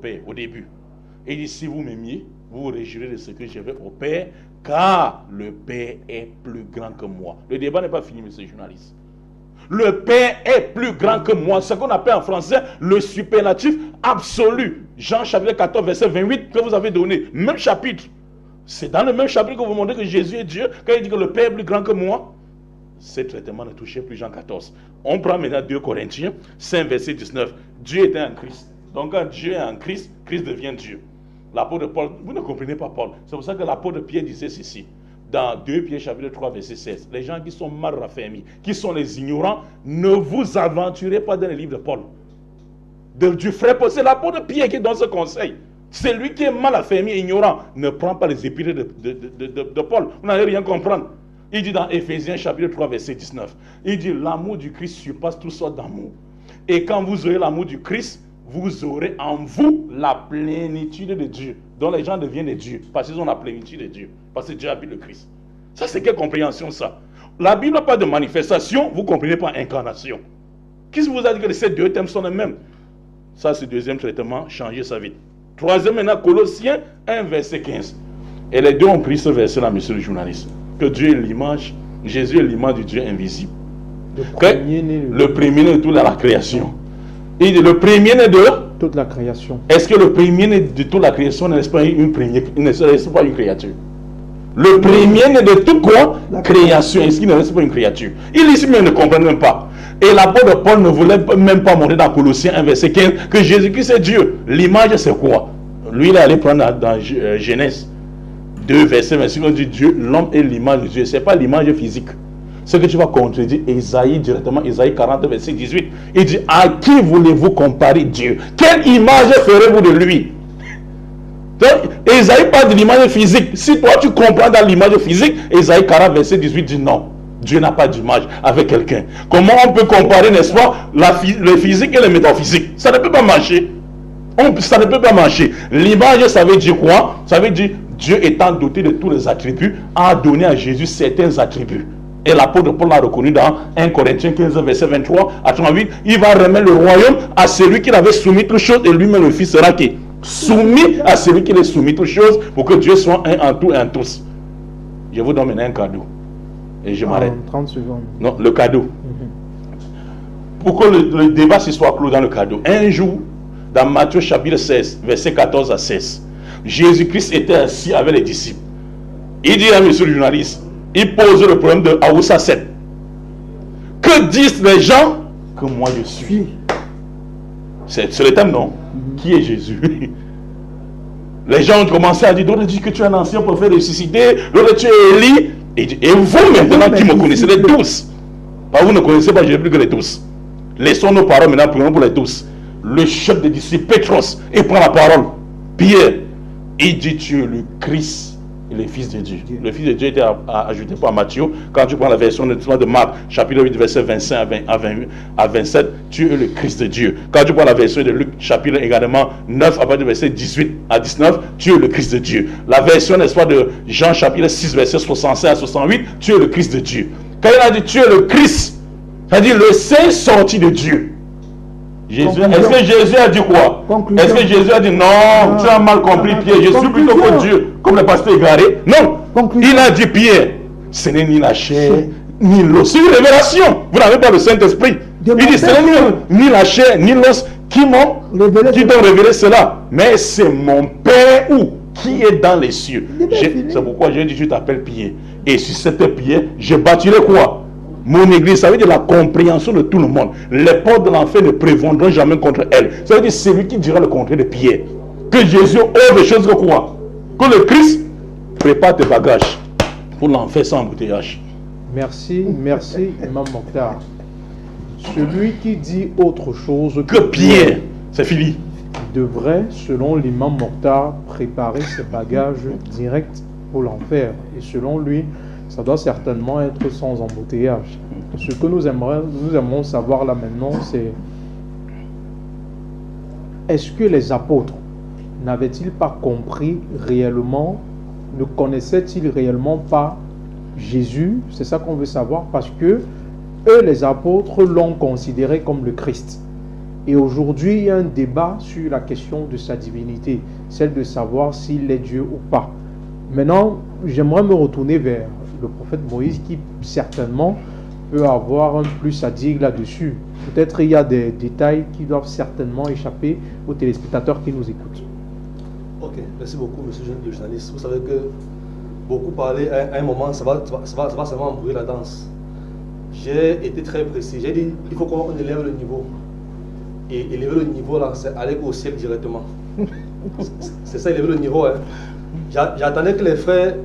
Père au début. Et il dit, si vous m'aimiez, vous vous réjouirez de ce que je vais au Père, car le Père est plus grand que moi. Le débat n'est pas fini, monsieur le journaliste. Le Père est plus grand que moi. Ce qu'on appelle en français le superlatif absolu. Jean chapitre 14, verset 28 que vous avez donné. Même chapitre. C'est dans le même chapitre que vous montrez que Jésus est Dieu. Quand il dit que le Père est plus grand que moi, ce traitement ne touchait plus Jean 14. On prend maintenant 2 Corinthiens 5, verset 19. Dieu était en Christ. Donc quand Dieu est en Christ, Christ devient Dieu. L'apôtre Paul, vous ne comprenez pas Paul. C'est pour ça que l'apôtre Pierre disait ceci. Dans 2 Pierre chapitre 3 verset 16. Les gens qui sont mal raffermis, qui sont les ignorants, ne vous aventurez pas dans les livres de Paul. Du frère Paul, c'est l'apôtre Pierre qui donne ce conseil. C'est lui qui est mal affermi et ignorant. Ne prend pas les épîtres de Paul. Vous n'allez rien comprendre. Il dit dans Éphésiens chapitre 3 verset 19. Il dit l'amour du Christ surpasse toutes sortes d'amour. Et quand vous aurez l'amour du Christ, vous aurez en vous la plénitude de Dieu. Donc les gens deviennent des dieux parce qu'ils ont la plénitude de Dieu. Parce que Dieu habite le Christ. Ça c'est quelle compréhension ça? La Bible n'a pas de manifestation, vous ne comprenez pas incarnation. Qui vous a dit que ces deux thèmes sont les mêmes? Ça c'est le deuxième traitement, changer sa vie. Troisième maintenant, Colossiens 1 verset 15. Et les deux ont pris ce verset là, monsieur le journaliste. Que Dieu est l'image, Jésus est l'image du Dieu invisible. Le premier-né de toute la création. Il dit le premier-né de toute la création. Est-ce que le premier-né de toute la création n'est pas une créature? Le premier-né de toute quoi? La création. Est-ce qu'il ne reste pas une créature? Il ici même ne comprend même pas. Et l'apôtre Paul ne voulait même pas montrer dans Colossiens 1 verset 15 que Jésus-Christ est Dieu. L'image c'est quoi? Lui il est allé prendre dans Genèse 2 verset 26, on dit Dieu, l'homme est l'image de Dieu. Ce n'est pas l'image physique. Ce que tu vas contredire Isaïe directement, Isaïe 40 verset 18. Il dit, à qui voulez-vous comparer Dieu? Quelle image ferez-vous de lui? Donc, Isaïe parle de l'image physique. Si toi tu comprends dans l'image physique, Isaïe 40 verset 18 dit non. Dieu n'a pas d'image avec quelqu'un. Comment on peut comparer, n'est-ce pas, le physique et le métaphysique? Ça ne peut pas marcher. Ça ne peut pas marcher. L'image, ça veut dire quoi? Ça veut dire Dieu étant doté de tous les attributs, a donné à Jésus certains attributs. Et l'apôtre Paul l'a reconnu dans 1 Corinthiens 15, verset 23 à 38. Il va remettre le royaume à celui qui avait soumis toutes choses et lui-même le Fils sera qui? Soumis à celui qui les soumis toutes choses pour que Dieu soit un en tout et en tous. Je vous donne maintenant un cadeau. Et je m'arrête. 30 secondes. Non, le cadeau. Pour que le débat se soit clos dans le cadeau. Un jour, dans Matthieu chapitre 16, verset 14 à 16, Jésus-Christ était assis avec les disciples. Il dit à monsieur le journaliste, il pose le problème de Aoussa 7. Que disent les gens que moi je suis? C'est le thème, non? Qui est Jésus? Les gens ont commencé à dire, d'autres disent que tu es un ancien prophète ressuscité, d'autres tu es Élie. Et vous maintenant qui me connaissez, les 12. Vous ne connaissez pas Jésus plus que les 12. Laissons nos paroles maintenant, prions pour les 12. Le chef des disciples, Pétros, il prend la parole. Pierre, il dit tu es le Christ et le Fils de Dieu. Le Fils de Dieu était ajouté par Matthieu. Quand tu prends la version de Marc, chapitre 8, verset 25 à 27, tu es le Christ de Dieu. Quand tu prends la version de Luc, chapitre également 9, à partir du verset 18 à 19, tu es le Christ de Dieu. La version, n'est-ce pas, de Jean, chapitre 6, verset 65 à 68, tu es le Christ de Dieu. Quand il a dit tu es le Christ, c'est-à-dire le Saint sorti de Dieu. Jésus, est-ce que Jésus a dit quoi? Est-ce que Jésus a dit non, tu as mal compris Pierre, je suis plutôt que Dieu, comme le pasteur égaré? Non, il a dit Pierre, ce n'est ni la chair, ni l'os. C'est une révélation. Vous n'avez pas le Saint-Esprit. Il dit ce n'est ni la chair, ni l'os qui t'ont révélé cela. Mais c'est mon Père qui est dans les cieux. C'est pourquoi j'ai dit tu t'appelles Pierre. Et sur cette pierre, je bâtirai quoi? Mon église. Ça veut dire la compréhension de tout le monde. Les portes de l'enfer ne prévendront jamais contre elle. Ça veut dire c'est lui qui dira le contraire de Pierre. Que Jésus œuvre des choses que quoi? Que le Christ prépare tes bagages pour l'enfer sans embouteillage. Merci, Imam Mokhtar. Celui qui dit autre chose que Pierre, c'est fini, devrait, selon l'imam Mokhtar, préparer ses bagages directs pour l'enfer. Et selon lui, ça doit certainement être sans embouteillage. Ce que nous aimerions savoir là maintenant, c'est est-ce que les apôtres n'avaient-ils pas compris réellement, ne connaissaient-ils réellement pas Jésus? C'est ça qu'on veut savoir, parce que eux, les apôtres, l'ont considéré comme le Christ. Et aujourd'hui, il y a un débat sur la question de sa divinité, celle de savoir s'il est Dieu ou pas. Maintenant, j'aimerais me retourner vers le prophète Moïse qui certainement peut avoir un plus à dire là-dessus. Peut-être il y a des détails qui doivent certainement échapper aux téléspectateurs qui nous écoutent. Ok, merci beaucoup, monsieur le journaliste. Vous savez que beaucoup parler à un moment, ça va seulement embrouiller la danse. J'ai été très précis. J'ai dit il faut qu'on élève le niveau. Et élever le niveau, là, c'est aller au ciel directement. C'est ça, élever le niveau. Hein. J'attendais que les frères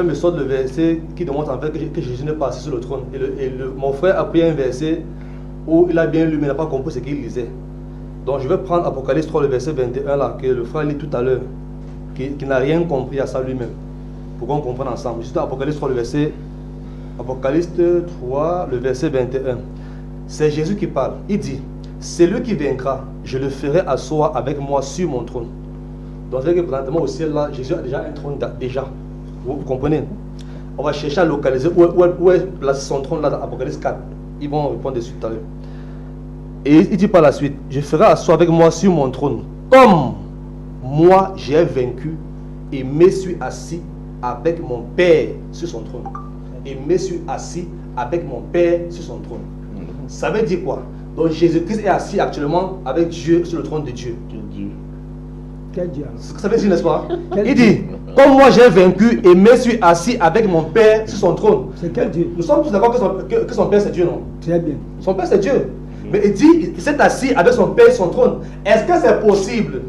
me sortent le verset qui démontre en fait que Jésus n'est pas assis sur le trône. Mon frère a pris un verset où il a bien lu, mais il n'a pas compris ce qu'il lisait. Donc je vais prendre Apocalypse 3, le verset 21, là, que le frère lit tout à l'heure, qui n'a rien compris à ça lui-même. Pour qu'on comprenne ensemble. Juste Apocalypse 3, le verset 21. C'est Jésus qui parle. Il dit, celui qui vaincra, je le ferai asseoir avec moi sur mon trône. Donc, c'est que présentement au ciel, là, Jésus a déjà un trône, déjà. Vous comprenez? On va chercher à localiser où est placé son trône, là, dans Apocalypse 4. Ils vont répondre dessus tout à l'heure. Et il dit par la suite, je ferai asseoir avec moi sur mon trône, comme moi j'ai vaincu et me suis assis avec mon Père sur son trône. Et me suis assis avec mon Père sur son trône. Ça veut dire quoi? Donc Jésus-Christ est assis actuellement avec Dieu sur le trône de Dieu. Quel Dieu? C'est ce que ça veut dire, n'est-ce pas? Il dit, comme moi j'ai vaincu et me suis assis avec mon Père sur son trône. C'est quel Dieu? Nous sommes tous d'accord que son Père c'est Dieu, non? Très bien. Son Père c'est Dieu. Mais il dit, il s'est assis avec son Père sur son trône. Est-ce que c'est possible,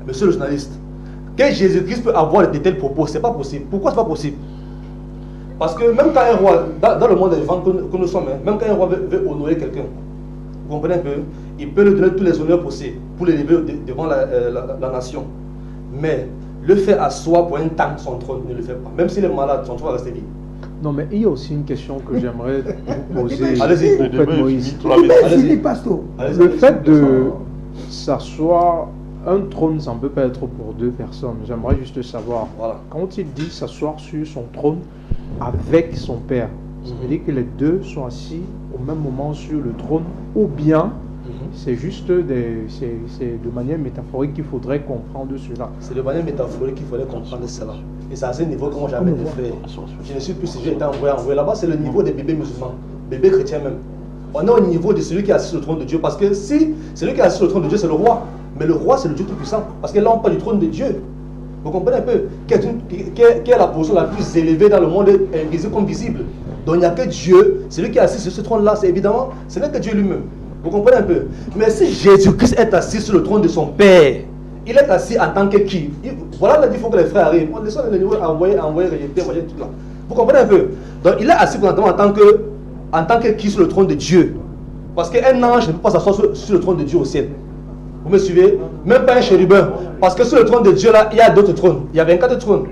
monsieur le journaliste, que Jésus-Christ peut avoir de tels propos? C'est pas possible. Pourquoi c'est pas possible? Parce que même quand un roi, dans le monde des vivants que nous sommes, même quand un roi veut honorer quelqu'un, vous comprenez un peu, il peut lui donner tous les honneurs possibles pour l'élever devant la nation. Mais le faire asseoir pour un temps son trône, ne le fait pas. Même s'il est malade, son trône va rester vide. Non, mais il y a aussi une question que j'aimerais vous poser Allez-y. au prophète Moïse. Allez-y. Le fait de s'asseoir, un trône, ça ne peut pas être pour deux personnes. J'aimerais juste savoir, Voilà. quand il dit s'asseoir sur son trône avec son Père, ça veut dire que les deux sont assis au même moment sur le trône, ou bien c'est juste c'est de manière métaphorique qu'il faudrait comprendre cela. C'est de manière métaphorique qu'il fallait comprendre cela. Et c'est à ce niveau que moi j'avais des frères. Je ne suis plus si j'ai été envoyé. Là-bas, c'est le niveau des bébés musulmans, bébés chrétiens même. On est au niveau de celui qui est assis sur le trône de Dieu. Parce que si celui qui est assis sur le trône de Dieu, c'est le roi. Mais le roi, c'est le Dieu Tout-Puissant. Parce que là, on parle du trône de Dieu. Vous comprenez un peu? Qui est la position la plus élevée dans le monde, invisible comme visible. Donc il n'y a que Dieu. Celui qui est assis sur ce trône-là, c'est évidemment, ce n'est que Dieu lui-même. Vous comprenez un peu? Mais si Jésus-Christ est assis sur le trône de son Père, il est assis en tant que qui? Voilà là, il faut que les frères arrivent. On descend le niveau, envoyer, rejeter, tout là. Vous comprenez un peu? Donc il est assis présentement en tant que qui sur le trône de Dieu? Parce qu'un ange ne peut pas s'asseoir sur le trône de Dieu au ciel. Vous me suivez? Même pas un chérubin. Parce que sur le trône de Dieu, là, il y a d'autres trônes. Il y a 24 trônes.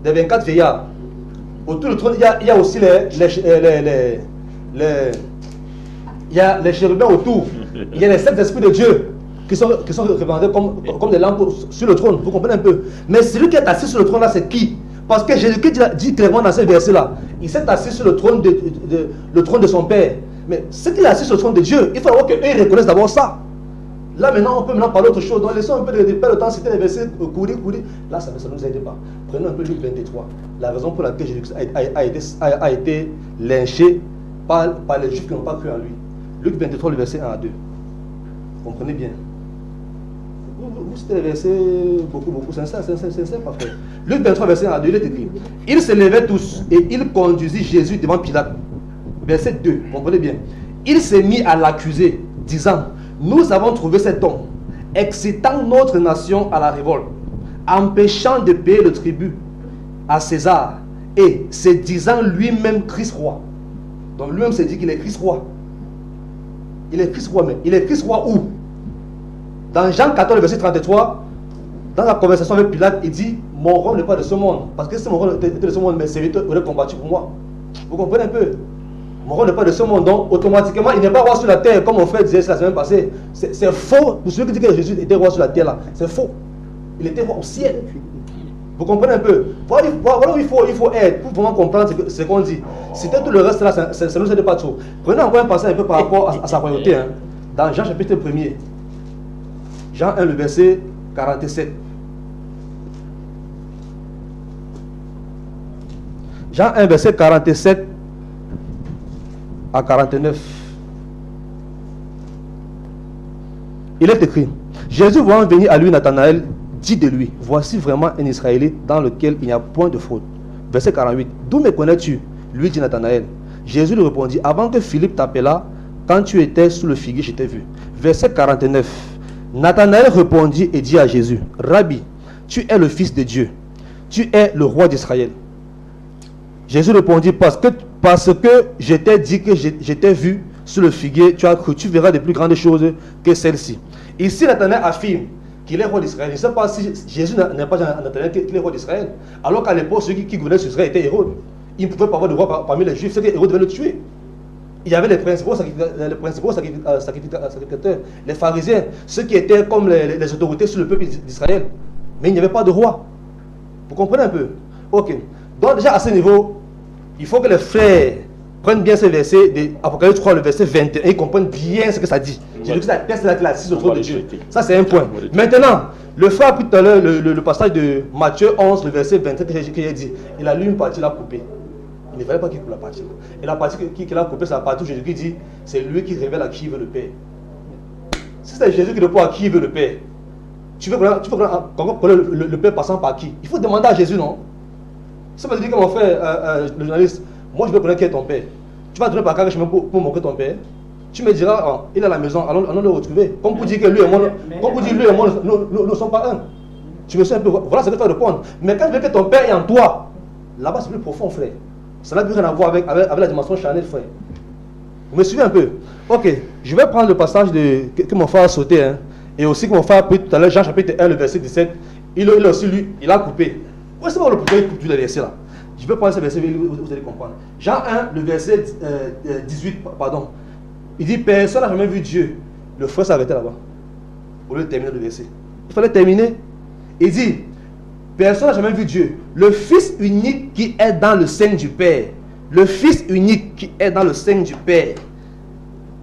Des 24 vieillards. Autour du trône, il y a aussi il y a les chérubins autour. Il y a les 7 esprits de Dieu qui sont représentés comme des lampes sur le trône. Vous comprenez un peu? Mais celui qui est assis sur le trône là, c'est qui? Parce que Jésus-Christ dit clairement dans ce verset-là, il s'est assis sur le trône de son Père. Mais ce qu'il est assis sur le trône de Dieu, il faut d'abord qu'eux reconnaissent d'abord ça. Là maintenant, on peut maintenant parler d'autre chose. Donc laissons un peu de perdre le temps, c'était les versets courir. Là, ça ne nous aide pas. Prenons un peu Luc 23. La raison pour laquelle Jésus a été lynché par les Juifs qui n'ont pas cru en lui. Luc 23, le verset 1 à 2. Comprenez bien. Vous citez les versets beaucoup. C'est parfait. Luc 23, verset 1 à 2, il est écrit. Ils se levaient tous et il conduisit Jésus devant Pilate. Verset 2, comprenez bien. Il s'est mis à l'accuser, disant, nous avons trouvé cet homme, excitant notre nation à la révolte, empêchant de payer le tribut à César, et se disant lui-même Christ roi. Donc lui-même s'est dit qu'il est Christ roi. Il est Christ roi, mais il est Christ roi où? Dans Jean 14, verset 33, dans la conversation avec Pilate, il dit, mon roi n'est pas de ce monde. Parce que si mon roi était de ce monde, mes serviteurs auraient combattu pour moi. Vous comprenez un peu? Mon roi n'est pas de ce monde, donc automatiquement il n'est pas roi sur la terre, comme mon frère disait la semaine passée. C'est faux. Pour celui qui dit que Jésus était roi sur la terre là, c'est faux. Il était roi au ciel. Vous comprenez un peu? Voilà où il faut être pour vraiment comprendre ce qu'on dit. C'était tout le reste là, ça ne nous aide pas trop. Prenez encore un passage un peu par rapport à sa royauté. Hein. Dans Jean chapitre 1er. Jean 1, le verset 47. Jean 1, verset 47 à 49. Il est écrit, Jésus voyant venir à lui Nathanaël, dit de lui, voici vraiment un Israélite dans lequel il n'y a point de faute. Verset 48, d'où me connais-tu? Lui dit Nathanaël. Jésus lui répondit, avant que Philippe t'appelât, quand tu étais sous le figuier, je t'ai vu. Verset 49, Nathanaël répondit et dit à Jésus, Rabbi, tu es le Fils de Dieu, tu es le roi d'Israël. Jésus répondit, parce que je t'ai dit que je t'ai vu sur le figuier, tu as cru, tu verras de plus grandes choses que celles-ci. Ici, Nathanaël affirme qu'il est roi d'Israël. Je ne sais pas si Jésus n'est pas Nathanaël qu'il est roi d'Israël. Alors qu'à l'époque, ceux qui gouvernaient sur Israël étaient Hérode. Il ne pouvait pas avoir de roi parmi les Juifs, c'est que Hérode devait le tuer. Il y avait les principaux sacrificateurs, les pharisiens, ceux qui étaient comme les autorités sur le peuple d'Israël. Mais il n'y avait pas de roi. Vous comprenez un peu? Ok. Donc déjà à ce niveau, il faut que les frères prennent bien ces versets d'Apocalypse 3, le verset 21, et ils comprennent bien ce que ça dit. J'ai dit que c'est la tête là qui assise au trône de Dieu. Ça c'est un point. Maintenant, le frère a pris tout à l'heure le passage de Matthieu 11, le verset 27 que j'ai dit. Il a lu une partie, il a coupé. Il ne fallait pas qu'il coupe la partie. Et la partie qu'il a coupée, c'est la partie où Jésus dit, c'est lui qui révèle à qui veut le Père. Si c'est Jésus qui répond à qui veut le Père, tu veux connaître le Père passant par qui? Il faut demander à Jésus, non? Ça veut dire que mon frère, le journaliste, moi je veux connaître qui est ton père. Tu vas donner par cas pour montrer ton père. Tu me diras, oh, il est à la maison, allons le retrouver. Comme pour dire que lui et moi, nous ne sommes pas un. Tu me suis un peu, voilà ce que tu vas répondre. Mais quand tu veux que ton père est en toi, là-bas c'est plus profond, frère. Ça n'a plus rien à voir avec la dimension charnelle, frère. Vous me suivez un peu? Ok, je vais prendre le passage que mon frère a sauté, hein, et aussi que mon frère a pris tout à l'heure, Jean chapitre 1, le verset 17. Il aussi, lui, il a coupé. C'est pas le pourquoi il coupe tous les versets là. Je vais prendre ce verset, vous allez comprendre. Jean 1, le verset 18, pardon. Il dit, personne n'a jamais vu Dieu. Le frère s'est arrêté là-bas. Au lieu de terminer le verset. Il fallait terminer. Il dit, personne n'a jamais vu Dieu. Le Fils unique qui est dans le sein du Père. Le Fils unique qui est dans le sein du Père.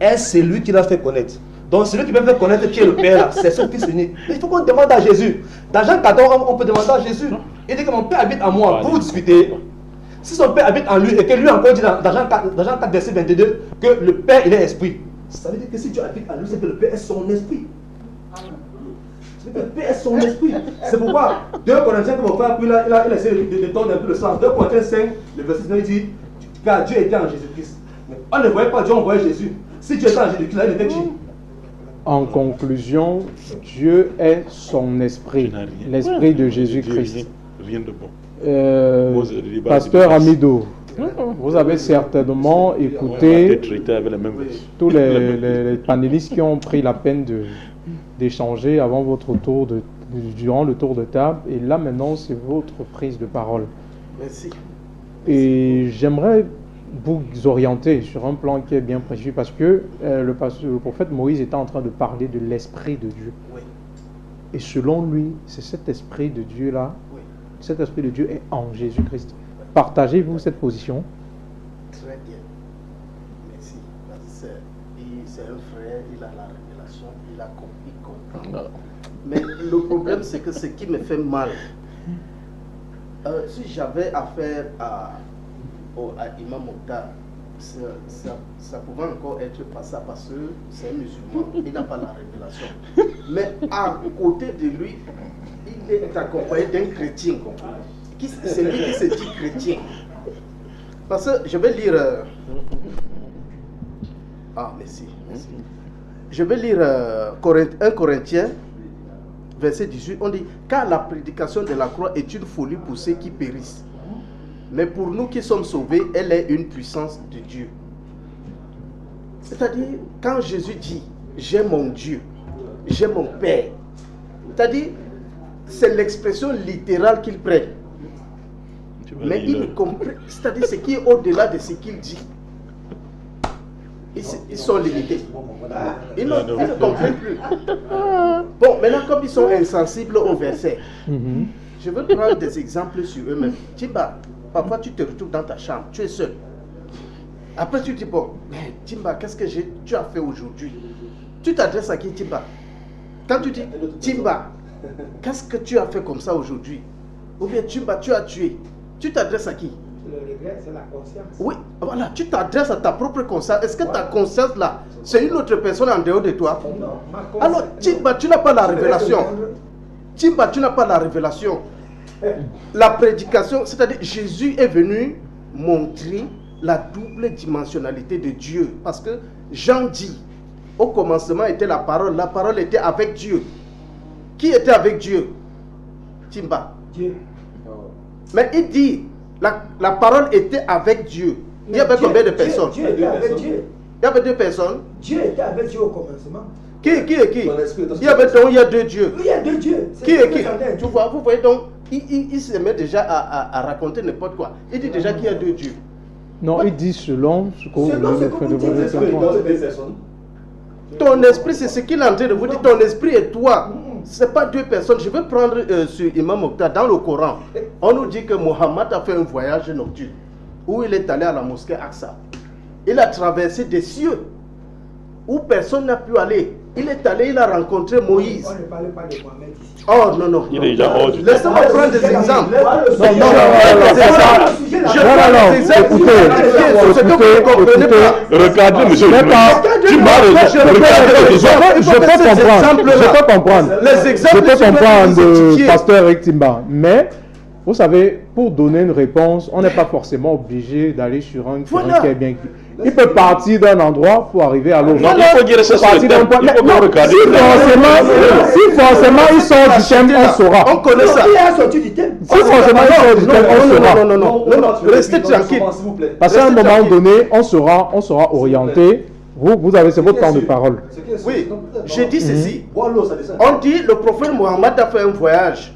Est celui qui l'a fait connaître. Donc celui qui peut faire connaître qui est le Père là, c'est son Fils unique. Mais il faut qu'on demande à Jésus. Dans Jean 14, on peut demander à Jésus. Il dit que mon Père habite en moi. Vous discutez. Si son Père habite en lui et que lui encore dit dans Jean 4, verset 22 que le Père il est esprit. Ça veut dire que si Dieu habite en lui, c'est que le Père est son esprit. C'est que le Père est son esprit. C'est pourquoi 2 Corinthiens que mon frère a pris là, il a essayé de tordre un peu le sens. 2 Corinthiens 5, le verset 19 il dit car Dieu était en Jésus-Christ. Mais on ne voyait pas Dieu, on voyait Jésus. Si Dieu était en Jésus-Christ, là il était qui? En conclusion, Dieu est son esprit, l'esprit de Jésus-Christ. Rien de bon. Pasteur Amido, vous avez certainement écouté tous les panélistes qui ont pris la peine d'échanger avant votre tour durant le tour de table. Et là maintenant, c'est votre prise de parole. Merci. Et j'aimerais vous orienter sur un plan qui est bien précis parce que le prophète Moïse était en train de parler de l'esprit de Dieu. Oui. Et selon lui, c'est cet esprit de Dieu-là, Oui. cet esprit de Dieu est en Jésus-Christ. Partagez-vous cette position? Très bien. Merci. C'est un frère, il a la révélation, il a compris. Mais le problème, c'est que ce qui me fait mal, si j'avais affaire à Imam Mokhtar, ça pouvait encore être passé parce que c'est un musulman, il n'a pas la révélation. Mais à côté de lui, il est accompagné d'un chrétien. C'est lui qui se dit chrétien. Parce que je vais lire. Merci. Je vais lire 1 Corinthiens, verset 18. On dit car la prédication de la croix est une folie pour ceux qui périssent. Mais pour nous qui sommes sauvés, elle est une puissance de Dieu. C'est-à-dire, quand Jésus dit « j'ai mon Dieu, j'ai mon Père », c'est-à-dire, c'est l'expression littérale qu'il prend. Mais il comprend, c'est-à-dire ce qui est au-delà de ce qu'il dit. Ils sont limités. Ils ne comprennent plus. Bon, maintenant, comme ils sont insensibles au verset, je veux prendre des exemples sur eux-mêmes. Tiba, parfois tu te retrouves dans ta chambre, tu es seul. Après, tu dis, bon, mais Timba, qu'est-ce que tu as fait aujourd'hui? Tu t'adresses à qui, Timba? Quand tu dis, Timba, qu'est-ce que tu as fait comme ça aujourd'hui? Ou bien, Timba, tu as tué. Tu t'adresses à qui? Le regret, c'est la conscience. Oui, voilà, tu t'adresses à ta propre conscience. Est-ce que ta conscience là, c'est une autre personne en dehors de toi? Non, ma conscience. Alors, Timba, tu n'as pas la révélation. Timba, tu n'as pas la révélation. La prédication, c'est-à-dire Jésus est venu montrer la double dimensionnalité de Dieu. Parce que Jean dit, au commencement était la parole était avec Dieu. Qui était avec Dieu? Timba. Dieu. Mais il dit, la parole était avec Dieu. Il y avait combien de personnes? Dieu était avec Dieu. Il y avait 2 personnes. Dieu était avec Dieu au commencement. Qui est qui? Il y a 2 dieux. Il y a 2 dieux. Qui est qui? Tu vois, vous voyez donc, il se met déjà à raconter n'importe quoi. Il dit déjà qu'il y a 2 dieux. Non, il dit selon ce que vous Selon ce que vous dites. Ton esprit, c'est ce qu'il est en train de vous dire. Ton esprit et toi, ce n'est pas 2 personnes. Je vais prendre sur Imam Mokhtar. Dans le Coran, on nous dit que Mohammed a fait un voyage nocturne où il est allé à la mosquée Aqsa. Il a traversé des cieux où personne n'a pu aller. Il est allé, il a rencontré Moïse. On ne parle pas de Mohamed ici. Oh non, non. Il est déjà hors du Laissez-moi prendre des exemples. Regardez, monsieur. Je peux comprendre. Les exemples, Je peux je vais comprendre, vous étudier. pasteur Eric Timba. Mais, vous savez, pour donner une réponse, on n'est pas forcément obligé d'aller sur un terrain qui est bien. Il peut partir d'un endroit pour arriver à l'autre. Non, il faut dire ça sur le thème. Il faut qu'on regarde. Si forcément il sort du thème, on saura. On connaît ça. Il a sorti du thème. Si forcément il sort du thème, on saura. Non, restez tranquille. Parce qu'à un moment donné, on sera orienté. Vous avez, c'est votre temps de parole. Oui, j'ai dit ceci. On dit le prophète Mohammed a fait un voyage.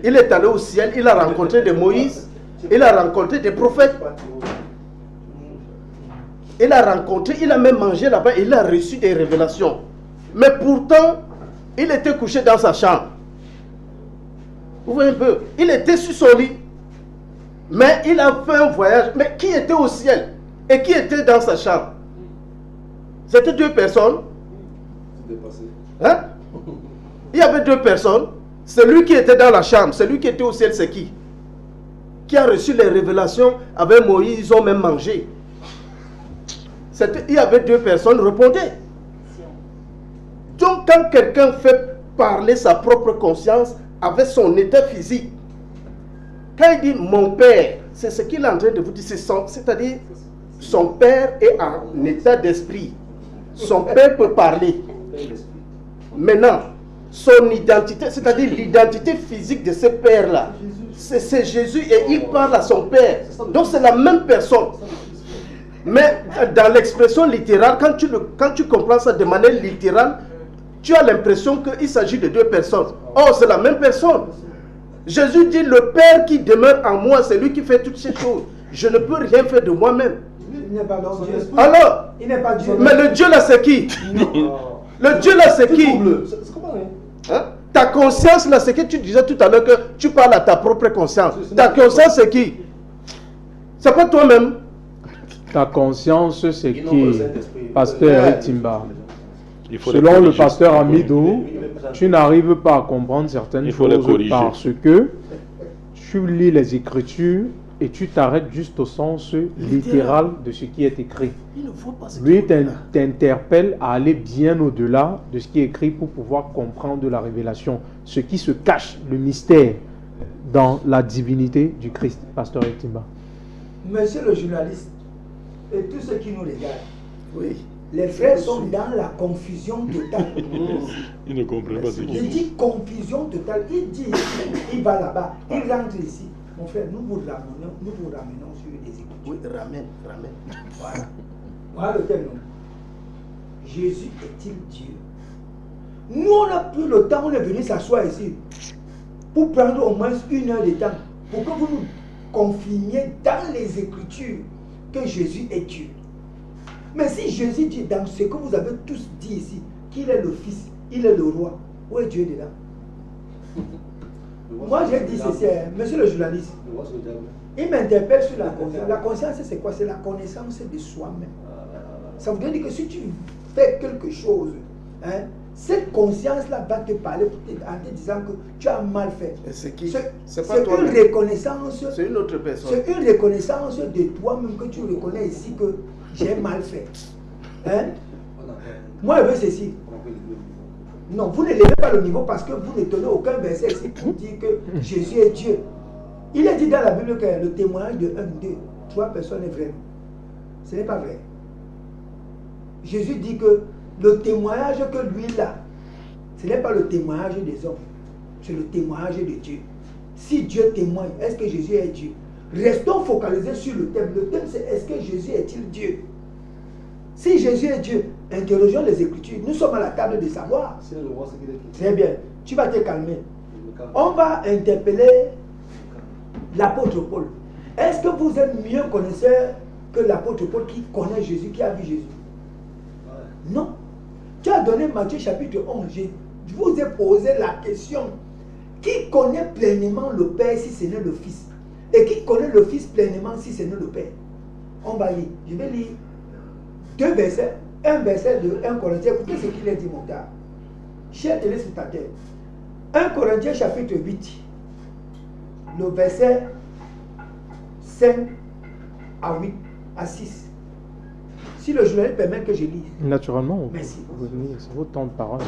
Il est allé au ciel, il a rencontré des Moïse, il a rencontré des prophètes. Il a rencontré, il a même mangé là-bas, il a reçu des révélations. Mais pourtant, il était couché dans sa chambre. Vous voyez un peu, il était sur son lit. Mais il a fait un voyage. Mais qui était au ciel et qui était dans sa chambre? C'était 2 personnes. Hein? Il y avait 2 personnes. Celui qui était dans la chambre, celui qui était au ciel, c'est qui? Qui a reçu les révélations avec Moïse, ils ont même mangé. Il y avait 2 personnes, répondez. Donc quand quelqu'un fait parler sa propre conscience avec son état physique, quand il dit mon père, c'est ce qu'il est en train de vous dire, c'est-à-dire son père est en état d'esprit. Son père peut parler. Maintenant, son identité, c'est-à-dire l'identité physique de ce père-là, c'est Jésus et il parle à son père. Donc c'est la même personne. Mais dans l'expression littérale, quand tu comprends ça de manière littérale, tu as l'impression qu'il s'agit de 2 personnes. Oh, c'est la même personne. Jésus dit, le Père qui demeure en moi, c'est lui qui fait toutes ces choses. Je ne peux rien faire de moi-même. Il n'est pas Dieu. Alors, il n'est pas Dieu. Mais le Dieu là, c'est qui? Le Dieu là, c'est qui? Hein? Ta conscience là, c'est que tu disais tout à l'heure que tu parles à ta propre conscience. Ta conscience, c'est qui? C'est pas toi-même. Ta conscience, c'est qui? Pasteur Eric Timba. Selon Selon le pasteur Amidou, tu n'arrives pas à comprendre certaines choses parce que tu lis les Écritures et tu t'arrêtes juste au sens littéral de ce qui est écrit. Lui t'interpelle à aller bien au-delà de ce qui est écrit pour pouvoir comprendre la révélation, ce qui se cache, le mystère dans la divinité du Christ. Pasteur Eric Timba. Monsieur le journaliste et tous ceux qui nous regardent, Oui. les frères sont dans la confusion totale. Il ne comprend pas ce qu'il Il dit. dit confusion totale. Il dit, il va là-bas, il rentre ici. Mon frère, nous vous ramenons sur les écritures. Oui, ramène. Voilà. Voilà le thème. Jésus est-il Dieu? Nous, on a pris le temps, on est venu s'asseoir ici pour prendre au moins 1 heure de temps pour que vous nous confirmiez dans les Écritures que Jésus est Dieu. Mais si Jésus dit dans ce que vous avez tous dit ici, qu'il est le Fils, il est le Roi, où est Dieu dedans? Moi, j'ai dit ceci, hein, monsieur le journaliste. Il m'interpelle sur la conscience. La conscience, c'est quoi? C'est la connaissance de soi-même. Ça veut dire que si tu fais quelque chose, hein, cette conscience-là va te parler en te disant que tu as mal fait. C'est qui? C'est pas toi. une reconnaissance. C'est une autre personne. C'est une reconnaissance de toi-même que tu reconnais ici que j'ai mal fait. Hein? Moi, je veux ceci. Non, vous ne levez pas le niveau parce que vous ne tenez aucun verset ici pour dire que Jésus est Dieu. Il est dit dans la Bible que le témoignage de 1, 2, 3 personnes est vrai. Ce n'est pas vrai. Jésus dit que le témoignage que lui a, ce n'est pas le témoignage des hommes, c'est le témoignage de Dieu. Si Dieu témoigne, est-ce que Jésus est Dieu? Restons focalisés sur le thème. Le thème, c'est est-ce que Jésus est-il Dieu? Si Jésus est Dieu, interrogeons les Écritures. Nous sommes à la table de savoir. Très bien. Tu vas te calmer. On va interpeller l'apôtre Paul. Est-ce que vous êtes mieux connaisseur que l'apôtre Paul qui connaît Jésus, qui a vu Jésus? Non. Tu as donné Matthieu chapitre 11. Je vous ai posé la question. Qui connaît pleinement le Père si ce n'est le Fils? Et qui connaît le Fils pleinement si ce n'est le Père? On va lire. Je vais lire 2 versets. Un verset de 1 Corinthiens. Écoutez ce qu'il est dit, mon gars. Chers téléspectateurs. 1 Corinthiens chapitre 8. Le verset 5 à 8 à 6. Si le journaliste permet que je lise. Naturellement, Merci. c'est votre temps de parole.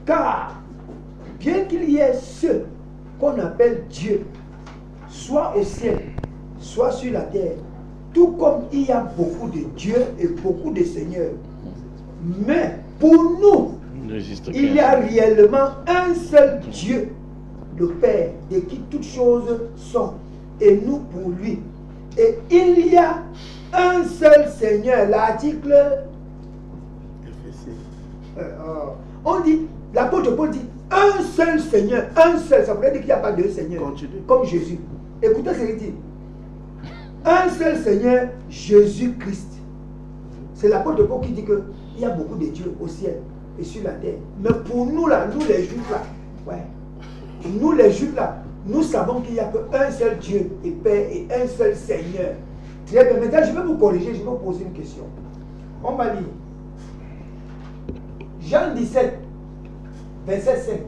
Car, bien qu'il y ait ceux qu'on appelle Dieu, soit au ciel, soit sur la terre, tout comme il y a beaucoup de dieux et beaucoup de seigneurs, mais pour nous, il y a réellement un seul Dieu, le Père, de qui toutes choses sont, et nous pour lui. Et il y a un seul Seigneur. L'article, on dit, l'apôtre Paul dit, un seul Seigneur, un seul, ça veut dire qu'il n'y a pas deux seigneurs, comme Jésus. Écoutez ce qu'il dit. Un seul Seigneur, Jésus-Christ. C'est l'apôtre Paul qui dit qu'il y a beaucoup de dieux au ciel et sur la terre. Mais pour nous là, nous les Juifs là, ouais, nous les Juifs là, nous savons qu'il n'y a qu'un seul Dieu et Père et un seul Seigneur. Très bien, maintenant je vais vous corriger, je vais vous poser une question. On va lire. Jean 17, verset 5.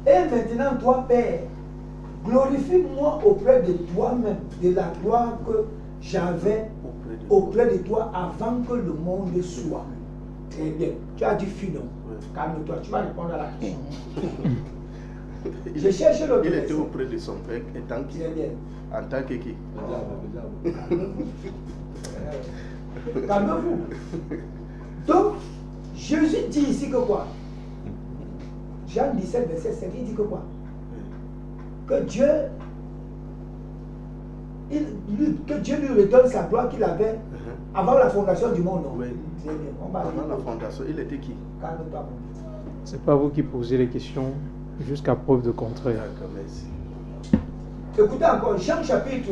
Et maintenant toi, Père, glorifie-moi auprès de toi-même, de la gloire que j'avais auprès de toi avant que le monde soit. Très bien. Tu as dit finon. Calme-toi, tu vas répondre à la question. Je cherche l'autre. Il était auprès de son père étant qui? En tant que qui? Calmez-vous. Donc, Jésus dit ici que quoi? Jean 17, verset 5, il dit que quoi? Que Dieu lui redonne sa gloire qu'il avait avant la fondation du monde. Non? Oui. Avant la fondation, il était qui? Calme-toi. C'est pas vous qui posez les questions jusqu'à preuve de contraire. D'accord, merci. Écoutez encore, Jean chapitre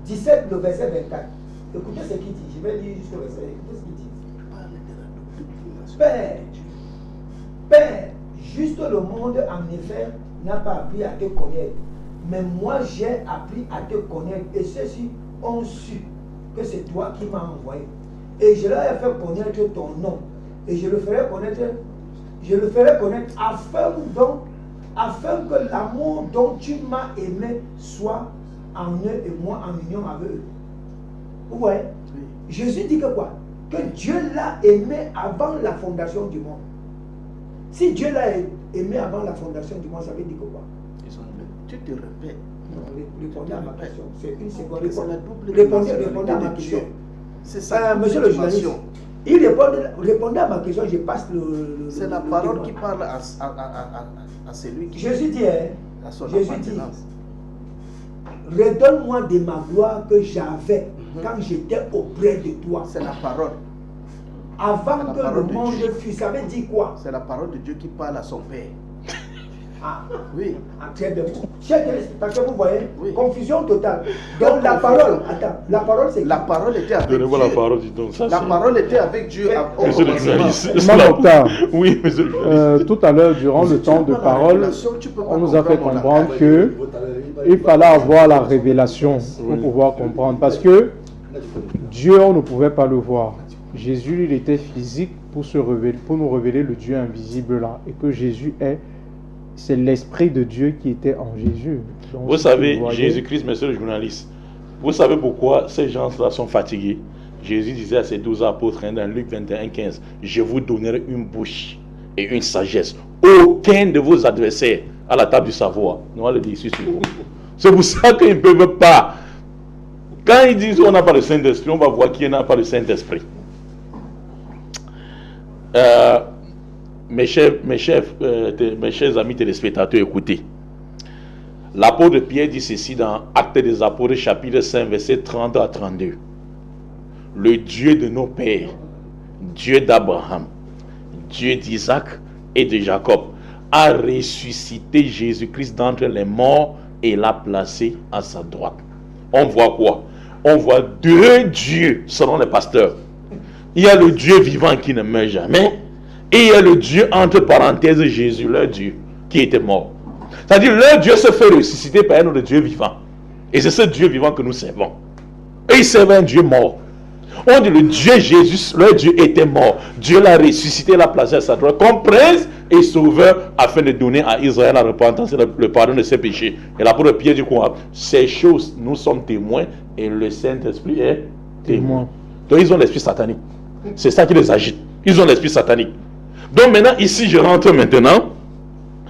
17, le verset 24. Écoutez ce qu'il dit. Je vais lire jusqu'au verset. Écoutez ce qu'il dit. Père, juste le monde en effet n'a pas appris à te connaître. Mais moi j'ai appris à te connaître. Et ceux-ci ont su que c'est toi qui m'as envoyé. Et je leur ai fait connaître ton nom. Et je le ferai connaître afin que l'amour dont tu m'as aimé soit en eux et moi en union avec eux. Ouais. Oui. Jésus dit que quoi? Que Dieu l'a aimé avant la fondation du monde. Si Dieu l'a aimé avant la fondation du monde, ça veut dire que quoi? Tu te répètes. Répondez à ma question. C'est une seconde. Répondez à ma question. C'est ça. Monsieur le journaliste, il répondait à ma question, je passe le c'est la parole qui parle à celui qui... Jésus dit, redonne-moi de ma gloire que j'avais quand j'étais auprès de toi. C'est la parole. Avant que le monde fût, ça veut dire quoi? C'est la parole de Dieu qui parle à son Père. Ah, Oui. ah, très bien. Chers téléspectateurs, vous voyez, Oui. confusion totale. Donc la parole, attends, la parole c'est La parole était avec Dieu. Donnez-moi la parole, dis donc. Ça, La c'est- parole était avec Dieu. au Monsieur le commencement. journaliste. Imam Mokhtar, Oui, monsieur le journaliste. tout à l'heure, durant le Si tu temps n'as de pas la parole, révélation, tu peux pas on nous a fait comprendre mon comprendre langage. que il fallait avoir la révélation pour pouvoir comprendre. Parce que Dieu, on ne pouvait pas le voir. Jésus, il était physique pour nous révéler le Dieu invisible là. Et que Jésus c'est l'Esprit de Dieu qui était en Jésus. Donc, Vous si savez, vous voyez- Jésus-Christ, monsieur le journaliste, vous savez pourquoi ces gens-là sont fatigués? Jésus disait à ses 12 apôtres dans Luc 21, 15, je vous donnerai une bouche et une sagesse. Aucun de vos adversaires à la table du savoir n'aura le dessus sur vous. C'est pour ça qu'ils ne peuvent pas. Quand ils disent on n'a pas le Saint-Esprit, on va voir qui n'a pas le Saint-Esprit. Mes chers amis téléspectateurs, écoutez. L'apôtre Pierre dit ceci dans Actes des Apôtres, chapitre 5, verset 30 à 32. Le Dieu de nos pères, Dieu d'Abraham, Dieu d'Isaac et de Jacob, a ressuscité Jésus-Christ d'entre les morts et l'a placé à sa droite. On voit quoi? On voit deux dieux selon les pasteurs. Il y a le Dieu vivant qui ne meurt jamais. Et il y a le Dieu, entre parenthèses, Jésus, leur Dieu, qui était mort. C'est-à-dire, leur Dieu se fait ressusciter par un autre Dieu vivant. Et c'est ce Dieu vivant que nous servons. Et ils servent un Dieu mort. On dit le Dieu Jésus, leur Dieu était mort. Dieu l'a ressuscité, l'a placé à sa droite comme prince et sauveur afin de donner à Israël la repentance et le pardon de ses péchés. Et l'apôtre Pierre dit quoi? Ces choses, nous sommes témoins et le Saint-Esprit est témoin. Donc ils ont l'esprit satanique. C'est ça qui les agite. Ils ont l'esprit satanique. Donc maintenant, ici, je rentre maintenant.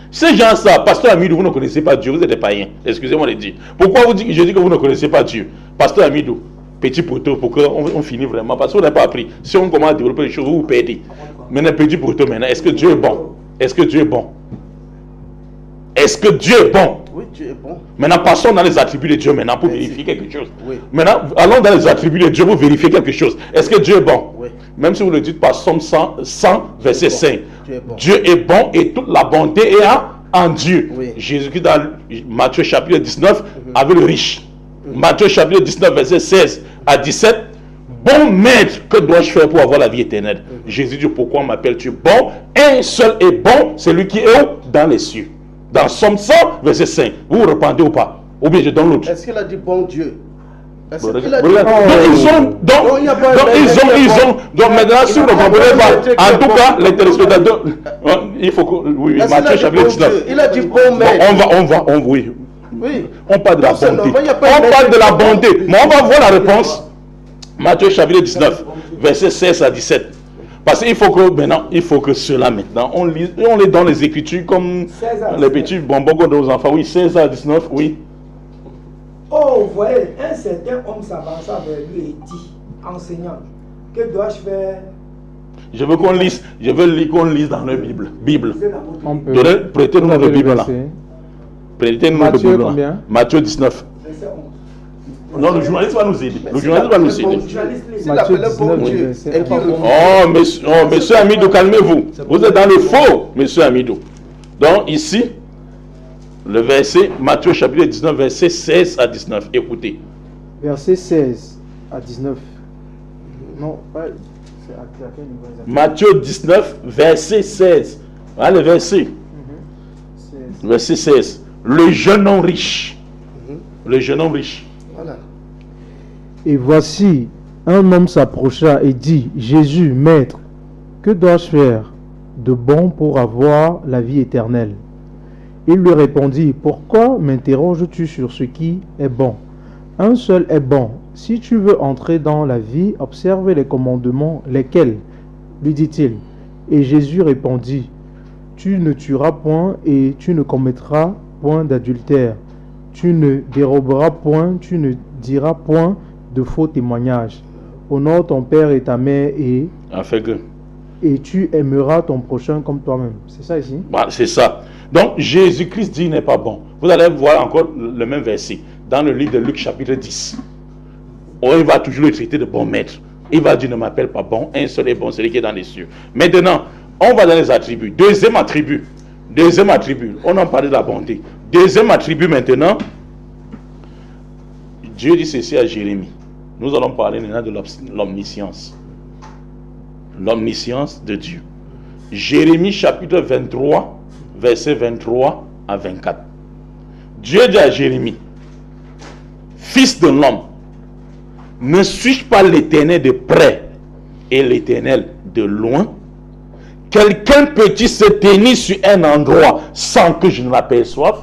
Ces gens-là, pasteur Amidou, vous ne connaissez pas Dieu, vous êtes des païens. Excusez-moi de dire. Pourquoi je dis que vous ne connaissez pas Dieu? Pasteur Amidou, petit poteau, pour qu'on finisse vraiment. Parce qu'on n'a pas appris. Si on commence à développer les choses, vous vous perdez. Maintenant, petit poteau, maintenant, est-ce que Dieu est bon? Est-ce que Dieu est bon? Est-ce que Dieu est bon? Oui, Dieu est bon. Maintenant, passons dans les attributs de Dieu maintenant pour Merci. vérifier quelque chose. Oui. Maintenant, allons dans les attributs de Dieu pour vérifier quelque chose. Est-ce que Dieu est bon? Oui. Même si vous ne le dites pas, Somme 100, verset 5. Dieu est bon. Dieu est bon et toute la bonté est en Dieu. Oui. Jésus-Christ dans Matthieu chapitre 19 avec le riche. Matthieu chapitre 19 verset 16 à 17. Bon maître, que dois-je faire pour avoir la vie éternelle? Jésus dit, pourquoi m'appelles-tu bon? Un seul est bon, celui qui est où? Dans les cieux. Dans Somme 100 verset 5. Vous vous repentez ou pas? Ou bien je donne l'autre. Est-ce qu'il a dit bon Dieu? Est-ce qu'il a dit Regarde. bon Donc ils ont, Donc, il y a pas- donc maintenant si vous ne comprenez pas, en tout cas les téléspectateurs, il faut que, oui, Est-ce qu'il a Matthieu dit chapitre bon 19. Dieu? Il a dit bon Bon, maître. oui, Oui. on parle de la Non, c'est bonté. normal, il y a On pas de parle de la maître. bonté, mais on va voir la réponse. Matthieu chapitre 19, verset 16 à 17. Parce qu'il faut que maintenant, il faut que cela maintenant, on les donne les Écritures comme 16 à les 19. petits bonbons qu'on donne aux enfants. Oui, 16 à 19, oui. Oh, vous voyez, un certain homme s'avança vers lui et dit, enseignant, que dois-je faire? Je veux qu'on lise, je veux lire qu'on lise dans la Bible. Bible. C'est l'apôtre. On peut. Prêtez-nous Vous le avez le Bible là. verset. Prêtez-nous le Matthieu Bible là. combien? Matthieu 19. Verset 11. Non, le journaliste va nous aider. Le journaliste va nous aider. Journaliste, S'il Matthieu appelait bon 19, Dieu verset et qu'il 1. refuse. Monsieur Amidou, calmez-vous. Vous êtes dans le faux, monsieur Amidou. Donc ici, le verset, Matthieu chapitre 19, verset 16 à 19. Écoutez. Verset 16 à 19. Non, pas. C'est à quel niveau exactement? Matthieu 19, verset 16. Voilà le verset. 16. Verset 16. Le jeune homme riche. Le jeune homme riche. Voilà. Et voici, un homme s'approcha et dit, Jésus, maître, que dois-je faire de bon pour avoir la vie éternelle? Il lui répondit, pourquoi m'interroges-tu sur ce qui est bon? Un seul est bon. Si tu veux entrer dans la vie, observe les commandements, lesquels? Lui dit-il. Et Jésus répondit, tu ne tueras point et tu ne commettras point d'adultère. Tu ne déroberas point, tu ne diras point de faux témoignages. Honore ton père et ta mère et tu aimeras ton prochain comme toi-même. C'est ça ici? Voilà, c'est ça. Donc Jésus-Christ dit n'est pas bon. Vous allez voir encore le même verset dans le livre de Luc chapitre 10. Il va toujours le traiter de bon maître. Il va dire ne m'appelle pas bon, un seul est bon, celui qui est dans les cieux. Maintenant, on va dans les attributs. Deuxième attribut Deuxième attribut, on en parlait de la bonté. Deuxième attribut maintenant, Dieu dit ceci à Jérémie. Nous allons parler maintenant de l'omniscience. L'omniscience de Dieu. Jérémie chapitre 23, versets 23 à 24. Dieu dit à Jérémie, fils de l'homme, ne suis-je pas l'Éternel de près et l'Éternel de loin? Quelqu'un peut-il se tenir sur un endroit sans que je ne l'aperçoive?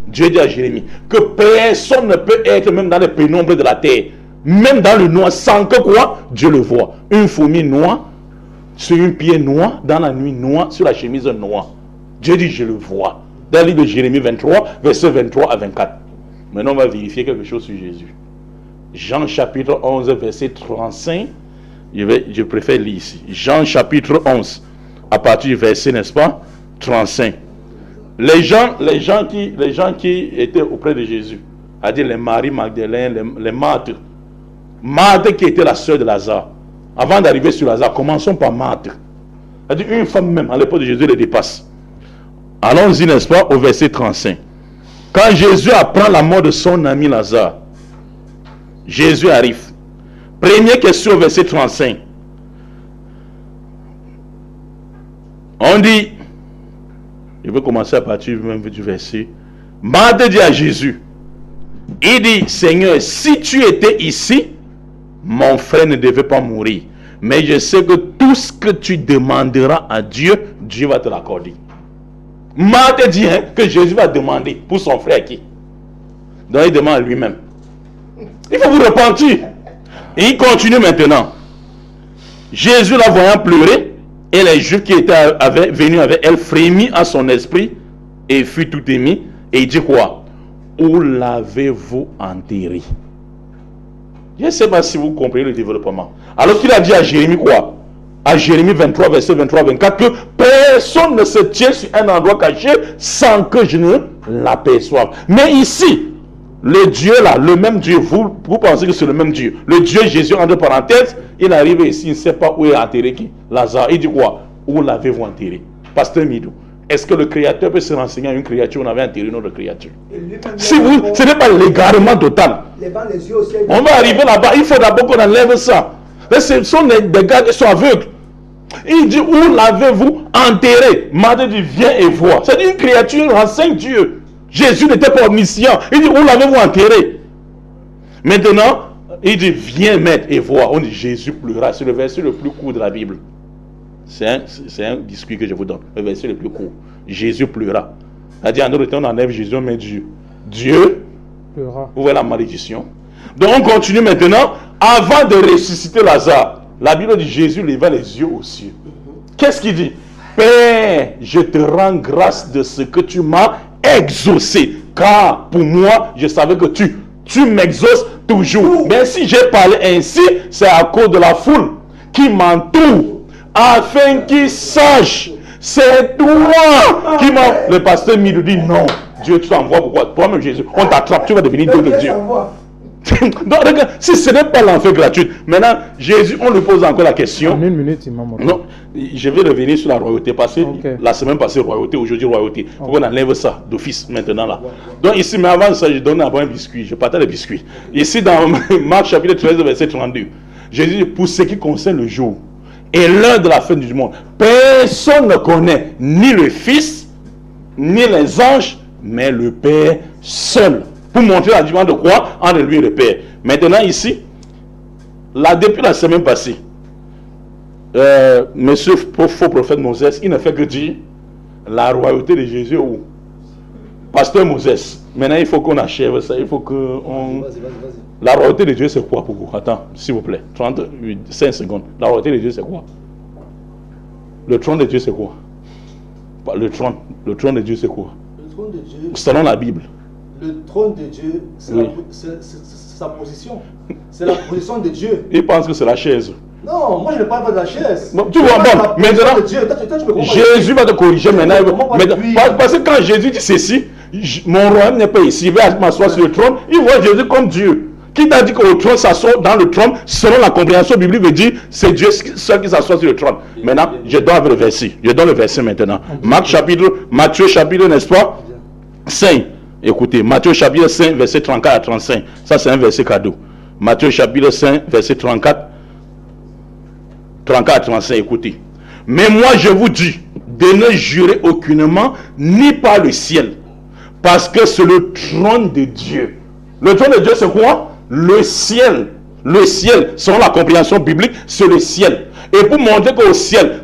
Dieu dit à Jérémie que personne ne peut être même dans les pénombres de la terre, même dans le noir, sans que quoi? Dieu le voit. Une fourmi noire, sur un pied noir, dans la nuit noire, sur la chemise noire. Dieu dit je le vois. Dans le livre de Jérémie 23, versets 23 à 24. Maintenant on va vérifier quelque chose sur Jésus. Jean chapitre 11, verset 35. Je préfère lire ici. Jean chapitre 11, à partir du verset, n'est-ce pas, 35. Les gens qui étaient auprès de Jésus, c'est-à-dire les Marie Magdalène, les Marthe. Marthe qui était la sœur de Lazare. Avant d'arriver sur Lazare, commençons par Marthe. C'est-à-dire une femme même, à l'époque de Jésus, les dépasse. Allons-y, n'est-ce pas, au verset 35. Quand Jésus apprend la mort de son ami Lazare, Jésus arrive. Première question, verset 35. On dit, je vais commencer à partir même du verset. Marthe dit à Jésus, il dit, Seigneur, si tu étais ici, mon frère ne devait pas mourir. Mais je sais que tout ce que tu demanderas à Dieu, Dieu va te l'accorder. Marthe dit que Jésus va demander pour son frère qui? Donc il demande à lui-même. Il faut vous repentir. Et il continue maintenant. Jésus la voyant pleurer, et les Juifs qui étaient venus avec elle frémit à son esprit et fut tout ému. Et il dit quoi? Où l'avez-vous enterré? Je ne sais pas si vous comprenez le développement. Alors qu'il a dit à Jérémie quoi? À Jérémie 23, verset 23-24, que personne ne se tient sur un endroit caché sans que je ne l'aperçoive. Mais ici, le Dieu là, le même Dieu, vous pensez que c'est le même Dieu. Le Dieu Jésus, entre parenthèses, il arrive ici, il ne sait pas où est enterré qui? Lazare. Il dit quoi? Où l'avez-vous enterré? Pasteur Midou, est-ce que le Créateur peut se renseigner à une créature où on avait enterré notre créature? Si vous, ce n'est pas l'égarement total. On va arriver là-bas, il faut d'abord qu'on enlève ça. Mais ce sont des gars qui sont aveugles. Il dit, où l'avez-vous enterré? Marthe dit, viens et vois. C'est une créature, renseigne Dieu. Jésus n'était pas omniscient. Il dit, où l'avez-vous enterré? Maintenant, il dit, viens maître et vois. On dit, Jésus pleura. C'est le verset le plus court de la Bible. C'est un discours que je vous donne. Le verset le plus court. Jésus pleura. C'est-à-dire, en d'autres temps, on enlève Jésus, on met Dieu. Dieu pleura. Vous voyez la malédiction. Donc, on continue maintenant. Avant de ressusciter Lazare, la Bible dit, Jésus leva les yeux aux cieux. Qu'est-ce qu'il dit? Père, je te rends grâce de ce que tu m'as exaucé. Car pour moi, je savais que tu m'exauces toujours. Mais si j'ai parlé ainsi, c'est à cause de la foule qui m'entoure, afin qu'ils sachent, c'est toi qui m'a... Le pasteur Midou dit, non, Dieu tu t'envoies pourquoi? Toi-même Jésus, on t'attrape, tu vas devenir Dieu de Dieu. Donc regarde, si ce n'est pas l'enfer gratuit, maintenant Jésus, on lui pose encore la question. En une minute, il m'a montré. Non, je vais revenir sur la royauté passée. La semaine passée, royauté, aujourd'hui, royauté. Il faut qu'on enlève ça d'office maintenant là. Donc ici, mais avant ça, je donne d'abord un biscuit. Je partage les biscuits. Ici, dans Marc chapitre 13, verset 32, Jésus dit, pour ce qui concerne le jour et l'heure de la fin du monde, personne ne connaît ni le Fils, ni les anges, mais le Père seul. Pour montrer la différence de quoi entre lui et le Père. Maintenant ici, là, depuis la semaine passée, monsieur faux prophète Moses, il ne fait que dire la royauté de Jésus où? Pasteur Moses. Maintenant il faut qu'on achève ça, il faut qu'on... Vas-y. La royauté de Dieu c'est quoi pour vous? Attends, s'il vous plaît, 5 secondes. La royauté de Dieu c'est quoi? Le trône de Dieu c'est quoi? Le trône de Dieu c'est quoi? Le trône de Dieu... Selon la Bible. Le trône de Dieu, c'est sa position. C'est la position de Dieu. Il pense que c'est la chaise. Non, moi je ne parle pas de la chaise. Bon, tu vois, bon, maintenant, Jésus va te corriger maintenant. Parce que quand Jésus dit ceci, mon royaume n'est pas ici, il va m'asseoir sur le trône, il voit Jésus comme Dieu. Qui t'a dit qu'au trône s'assoit dans le trône, selon la compréhension biblique, veut dire c'est Dieu seul qui s'assoit sur le trône. Maintenant, je donne le verset. Je donne le verset maintenant. Matthieu chapitre, n'est-ce pas 5. Écoutez, Matthieu chapitre 5, verset 34 à 35. Ça, c'est un verset cadeau. Matthieu chapitre 5, verset 34 à 35. Écoutez. Mais moi, je vous dis de ne jurer aucunement, ni par le ciel, parce que c'est le trône de Dieu. Le trône de Dieu, c'est quoi? Le ciel. Le ciel, selon la compréhension biblique, c'est le ciel. Et pour montrer qu'au ciel,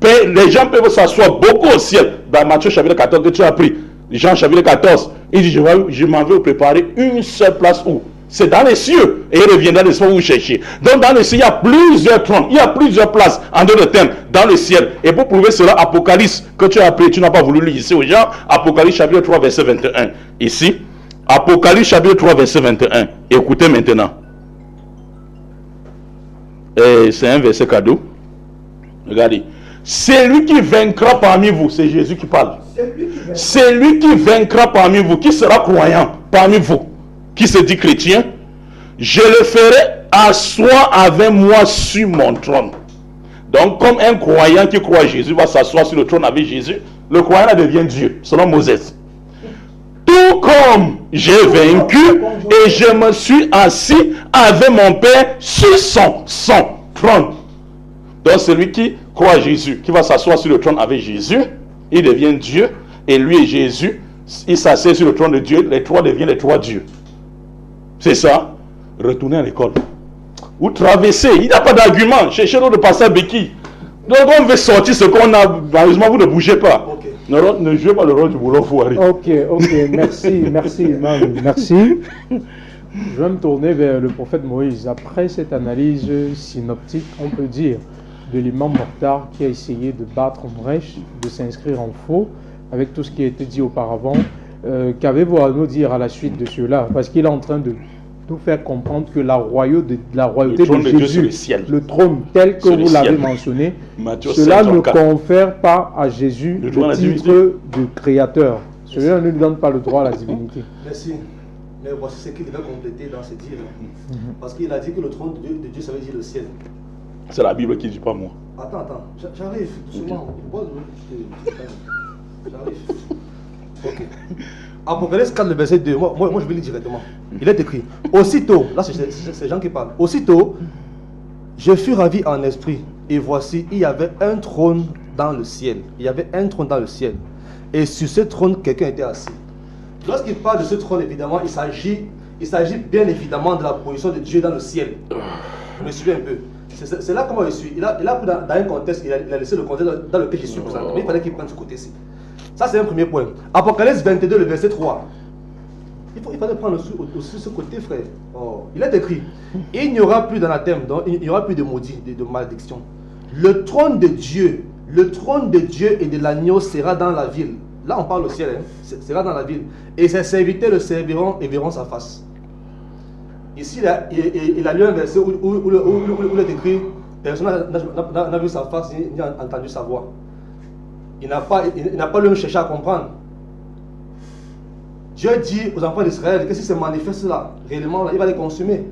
les gens peuvent s'asseoir beaucoup au ciel. Dans Matthieu chapitre 14 que tu as pris, Jean chapitre 14, il dit, je m'en vais vous préparer une seule place où? C'est dans les cieux. Et il reviendra des cieux où vous cherchez. Donc dans les cieux, il y a plusieurs trônes. Il y a plusieurs places en dehors de thème dans le ciel. Et pour prouver cela, Apocalypse, que tu as appris, tu n'as pas voulu lire ici aux gens. Apocalypse chapitre 3, verset 21. Ici. Apocalypse chapitre 3, verset 21. Écoutez maintenant. C'est un verset cadeau. Regardez. C'est lui qui vaincra parmi vous. C'est Jésus qui parle. C'est lui qui vaincra parmi vous. Qui sera croyant parmi vous. Qui se dit chrétien, je le ferai asseoir avec moi sur mon trône. Donc, comme un croyant qui croit à Jésus va s'asseoir sur le trône avec Jésus, le croyant là devient Dieu, selon Moïse. Tout comme j'ai vaincu et je me suis assis avec mon Père sur son trône. Donc, celui qui croit à Jésus, qui va s'asseoir sur le trône avec Jésus, il devient Dieu, et lui et Jésus, il s'assied sur le trône de Dieu, les trois deviennent les trois dieux. C'est ça. Retournez à l'école. Ou traversez. Il n'y a pas d'argument. Cherchez l'autre pasteur béquille. Donc on veut sortir ce qu'on a. Malheureusement, vous ne bougez pas. Okay. Ne jouez pas le rôle du boulot foiré. Ok. Merci, imam. Merci. Je vais me tourner vers le prophète Moïse. Après cette analyse synoptique, on peut dire, de l'imam Mokhtar qui a essayé de battre en brèche, de s'inscrire en faux, avec tout ce qui a été dit auparavant. Qu'avez-vous à nous dire à la suite de cela? Parce qu'il est en train de nous faire comprendre que la royauté de Jésus, le trône tel que vous l'avez mentionné, cela ne confère pas à Jésus le titre de créateur. Cela ne lui donne pas le droit à la divinité. Merci. Mais voici ce qu'il devait compléter dans ce dire. Parce qu'il a dit que le trône de Dieu, ça veut dire le ciel. C'est la Bible qui ne dit pas moi. Attends, j'arrive. J'arrive. Ok. Apocalypse 4, le verset 2. Moi, je vais lire directement. Il est écrit. Aussitôt, là c'est Jean qui parle. Aussitôt, je fus ravi en esprit. Et voici, il y avait un trône dans le ciel. Il y avait un trône dans le ciel. Et sur ce trône, quelqu'un était assis. Lorsqu'il parle de ce trône, évidemment, il s'agit bien évidemment de la position de Dieu dans le ciel. Je me souviens un peu. C'est là comment je suis. Il a pris dans un contexte, il a laissé le contexte dans lequel je suis présenté. Mais il fallait qu'il prenne ce côté-ci. Ça, c'est un premier point. Apocalypse 22, le verset 3. Il fallait prendre aussi ce côté, frère. Oh. Il est écrit, il n'y aura plus d'anathème, donc il n'y aura plus de maudit, de malédiction. Le trône de Dieu et de l'agneau sera dans la ville. Là, on parle au ciel, hein. Sera dans la ville. Et ses serviteurs le serviront et verront sa face. Ici, il a lu un verset où il est écrit, personne n'a vu sa face ni entendu sa voix. Il n'a pas lui cherché à comprendre. Dieu dit aux enfants d'Israël que si se manifeste là, réellement, là, il va les consumer.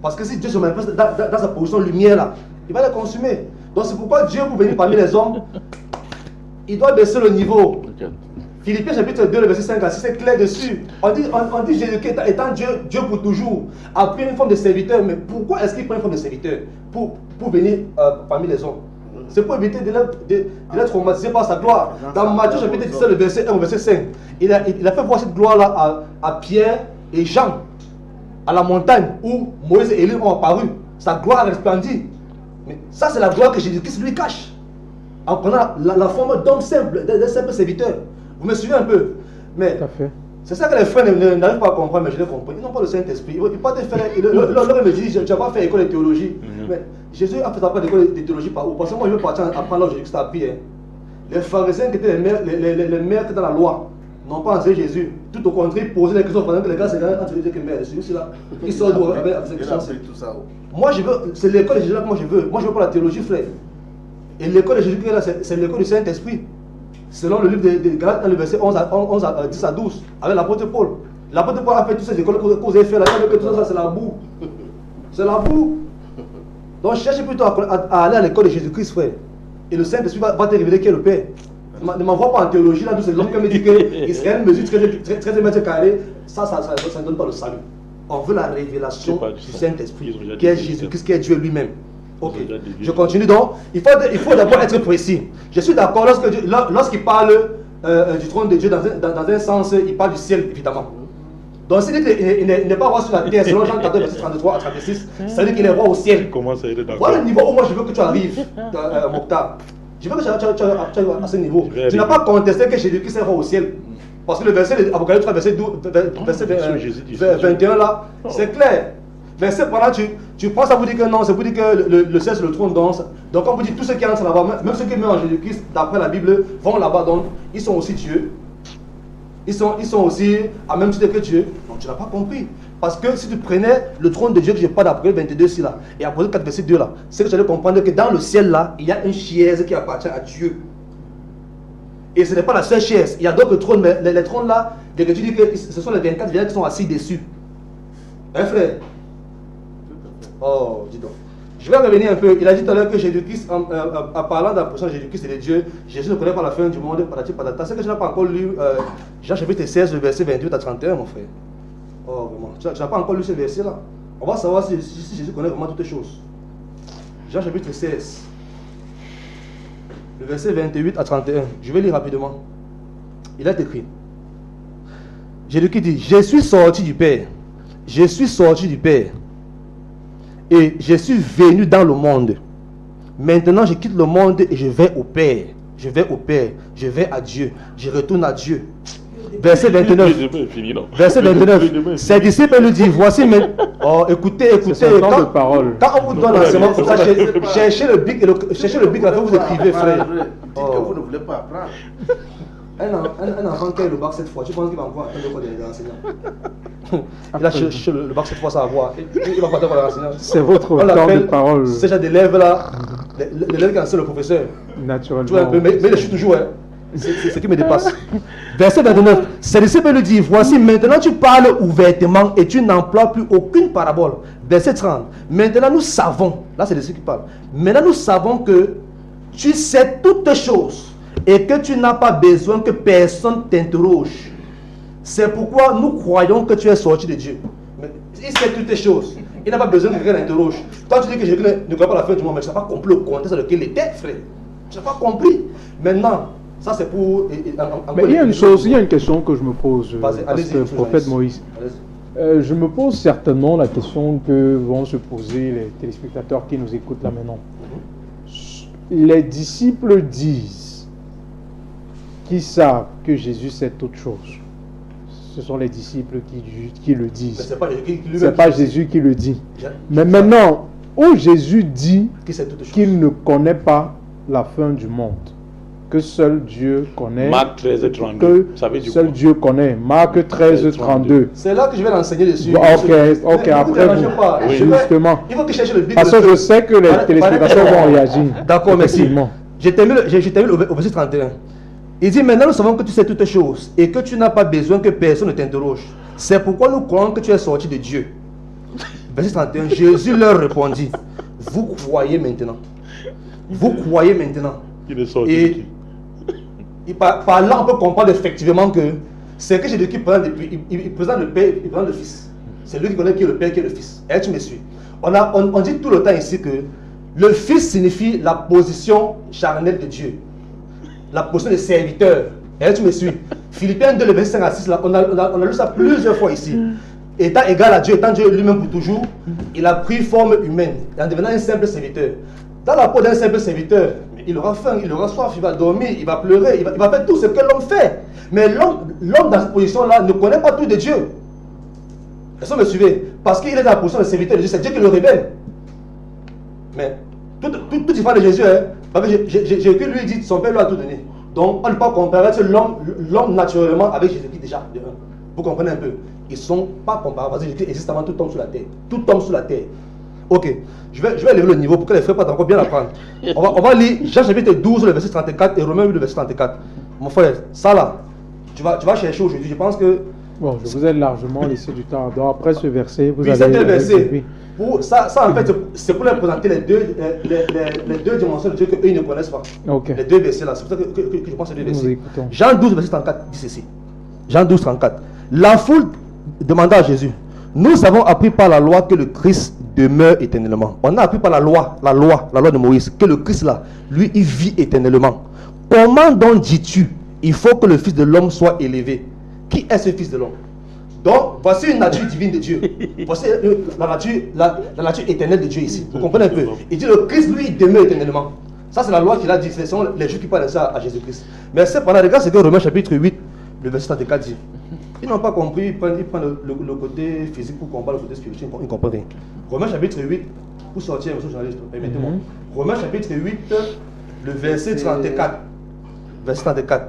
Parce que si Dieu se manifeste dans sa position lumière là, il va les consumer. Donc c'est pourquoi Dieu, pour venir parmi les hommes, il doit baisser le niveau. Philippiens chapitre 2, le verset 5 à 6, c'est clair dessus. On dit Jésus-Christ étant Dieu pour toujours, a pris une forme de serviteur. Mais pourquoi est-ce qu'il prend une forme de serviteur? Pour venir parmi les hommes. C'est pour éviter de l'être traumatisé par sa gloire. Dans Matthieu chapitre 17, le verset 1 au verset 5, il a fait voir cette gloire-là à Pierre et Jean, à la montagne où Moïse et Élie ont apparu. Sa gloire a resplendi. Mais ça, c'est la gloire que Jésus-Christ lui cache. En prenant la forme d'homme simple, d'un simple serviteur. Vous me suivez un peu? Mais c'est ça que les frères n'arrivent pas à comprendre, mais je l'ai compris. Ils n'ont pas le Saint-Esprit. Ils partent faire. L'homme me dit, je ne vais pas faire école de théologie. Mais Jésus a fait pas d'école de théologie par où? Parce que moi, je veux partir apprendre là où Jésus a appris. Les pharisiens qui étaient les maîtres dans la loi n'ont pas enseigné Jésus. Tout au contraire, ils posaient les questions pendant que les gars, c'est entre les deux qui merdent. Celui-là, il sort d'où avec ces questions. Moi, je veux, c'est l'école de Jésus là que moi je veux. Moi, je veux pas la théologie, frère. Et l'école de Jésus là, c'est l'école du Saint-Esprit. Selon le livre de Galates, le verset 11 à 10 à 12, avec l'apôtre Paul. L'apôtre Paul a fait toutes ces écoles que vous avez fait là, que tout ça, c'est la boue. C'est la boue. Donc cherche plutôt à aller à l'école de Jésus-Christ, frère. Et le Saint-Esprit va te révéler qui est le Père. Ne m'envoie pas en théologie là, d'où c'est l'homme qui me dit qu'Israël mesure 13 mètres carrés. Ça ne donne pas le salut. On veut la révélation du Saint-Esprit, qui est Jésus-Christ, qui est Dieu lui-même. Ok, je continue donc. Il faut d'abord être précis. Je suis d'accord lorsqu'il parle du trône de Dieu dans un sens, il parle du ciel évidemment. Donc s'il dit qu'il n'est pas roi sur la terre, selon Jean 14, verset 33 à 36, ça veut dire qu'il est roi au ciel. Comment ça, il est d'accord? Voilà le niveau où moi je veux que tu arrives, Mokhtar. Je veux que tu arrives à ce niveau. Tu n'as pas contesté que Jésus-Christ est roi au ciel. Parce que le verset de Apocalypse 3, verset 21 là, c'est clair. Verset pendant tu prends ça pour dire que non, c'est pour dire que le ciel c'est le trône danse. Donc on vous dit tous ceux qui entrent là-bas, même ceux qui meurent en Jésus-Christ, d'après la Bible, vont là-bas, donc ils sont aussi Dieu. Ils sont aussi à même titre que Dieu. Donc tu n'as pas compris. Parce que si tu prenais le trône de Dieu que je parle d'Apocalypse 22 ici là, et Apocalypse 4 verset 2 là, c'est que tu allais comprendre que dans le ciel là, il y a une chaise qui appartient à Dieu. Et ce n'est pas la seule chaise. Il y a d'autres trônes, mais les trônes là, tu dis que ce sont les 24 vieillards qui sont assis dessus. Hein frère? Oh, dis donc. Je vais revenir un peu. Il a dit tout à l'heure que Jésus-Christ, en parlant de la personne de Jésus-Christ et de Dieu, Jésus ne connaît pas la fin du monde, patati patata. C'est que je n'ai pas encore lu Jean chapitre 16, le verset 28 à 31, mon frère. Oh, vraiment. Tu n'as pas encore lu ce verset-là. On va savoir si Jésus connaît vraiment toutes les choses. Jean chapitre 16, le verset 28 à 31. Je vais lire rapidement. Il est écrit. Jésus-Christ dit, je suis sorti du Père. Je suis sorti du Père. Et je suis venu dans le monde. Maintenant, je quitte le monde et je vais au Père. Je vais au Père. Je vais à Dieu. Je retourne à Dieu. Verset 29. Verset 29. Ses disciples lui disent, voici mais... Oh, écoutez. Quand on vous donne l'enseignement comme ça, cherchez le bic là que vous écrivez, frère. Dites que vous ne voulez pas apprendre. Un enfant qui a eu le bac cette fois, tu penses qu'il va encore attendre des enseignants? Il a cherché le bac cette fois, ça va voir. Il va pas attendre les enseignants. C'est votre temps de parole. C'est déjà des élèves là, l'élève qui enseigne le professeur. Naturellement. Tu vois un peu, mais je suis toujours, hein. C'est ce qui me dépasse. Verset 29. Ses disciples lui disent, voici maintenant tu parles ouvertement et tu n'emploies plus aucune parabole. Verset 30. Maintenant nous savons, là c'est de ce qui parle. Maintenant nous savons que tu sais toutes choses et que tu n'as pas besoin que personne t'interroge. C'est pourquoi nous croyons que tu es sorti de Dieu. Mais il sait toutes les choses. Il n'a pas besoin que quelqu'un l'interroge. Toi tu dis que Jésus ne croit pas la fin du monde, mais tu n'as pas compris le contexte dans lequel il était, frère. Tu n'as pas compris. Maintenant, ça c'est pour... Mais il y a une question que je me pose, prophète Moïse. Je me pose certainement la question que vont se poser les téléspectateurs qui nous écoutent là maintenant. Les disciples disent qu'ils savent que Jésus sait toutes choses. Ce sont les disciples qui le disent. Ce n'est pas Jésus qui le dit. Mais maintenant, où Jésus dit qu'il ne connaît pas la fin du monde, que seul Dieu connaît. Marc 13, 32. Ça veut dire seul quoi? Dieu connaît. Marc 13, 32. C'est là que je vais l'enseigner dessus. Ok, après vous. Oui. Justement. Il faut que je cherche le bic. Parce que je sais que les téléspectateurs vont réagir. D'accord, merci. J'ai terminé au verset 31. Il dit, maintenant nous savons que tu sais toutes choses et que tu n'as pas besoin que personne ne t'interroge. C'est pourquoi nous croyons que tu es sorti de Dieu. Verset 31. Jésus leur répondit, vous croyez maintenant. Vous croyez maintenant. Et par là, on peut comprendre effectivement que c'est que Jésus qui présente il présente le Père, il présente le Fils. C'est lui qui connaît qui est le Père, qui est le Fils. Et tu me suis. On dit tout le temps ici que le Fils signifie la position charnelle de Dieu. La position de serviteur. Et tu me suis. Philippiens 2, le verset 5 à 6, là, on a lu ça plusieurs fois ici. Étant égal à Dieu, étant Dieu lui-même pour toujours, il a pris forme humaine en devenant un simple serviteur. Dans la peau d'un simple serviteur, il aura faim, il aura soif, il va dormir, il va pleurer, il va faire tout ce que l'homme fait. Mais l'homme dans cette position-là ne connaît pas tout de Dieu. Est-ce que vous me suivez? Parce qu'il est dans la position de serviteur de Dieu, c'est Dieu qui le révèle. Mais tout il parle de Jésus, hein, parce que Jésus lui dit, son Père lui a tout donné. Donc on ne peut pas comparer l'homme naturellement avec Jésus-Christ déjà. Vous comprenez un peu? Ils ne sont pas comparables, parce que Jésus existe avant tout homme sur la terre. Tout homme sur la terre. Ok, je vais élever le niveau pour que les frères puissent encore bien apprendre. On va lire Jean chapitre 12, le verset 34 et Romains 8, le verset 34. Mon frère, ça là, tu vas chercher aujourd'hui. Je pense que Bon, je vous ai largement laissé du temps. Donc après ce verset, vous Oui, allez... c'est un verset. Oui. Pour, ça, en fait, c'est pour leur présenter les deux dimensions de Dieu qu'eux ne connaissent pas. Ok. Les deux versets là, c'est pour ça que je pense à deux Nous versets. écoutons. Jean 12, verset 34 dit ceci. Jean 12, 34. La foule demanda à Jésus, nous avons appris par la loi que le Christ demeure éternellement. On a appris par la loi de Moïse, que le Christ là, lui, il vit éternellement. Comment donc dis-tu, il faut que le Fils de l'homme soit élevé? Qui est ce Fils de l'homme? Donc, voici une nature divine de Dieu. Voici la nature éternelle de Dieu ici. Vous comprenez un peu? Il dit le Christ, lui, il demeure éternellement. Ça, c'est la loi qu'il a dit. Ce sont les Juifs qui parlent de ça à Jésus-Christ. Mais cependant, regarde ce que Romains chapitre 8, le verset 34 dit. Ils n'ont pas compris, ils prennent le côté physique pour combattre le côté spirituel, ils ne comprennent rien. Romains chapitre 8, pour sortir, monsieur le journaliste, permettez-moi. Romains chapitre 8, le verset 34. Verset 34.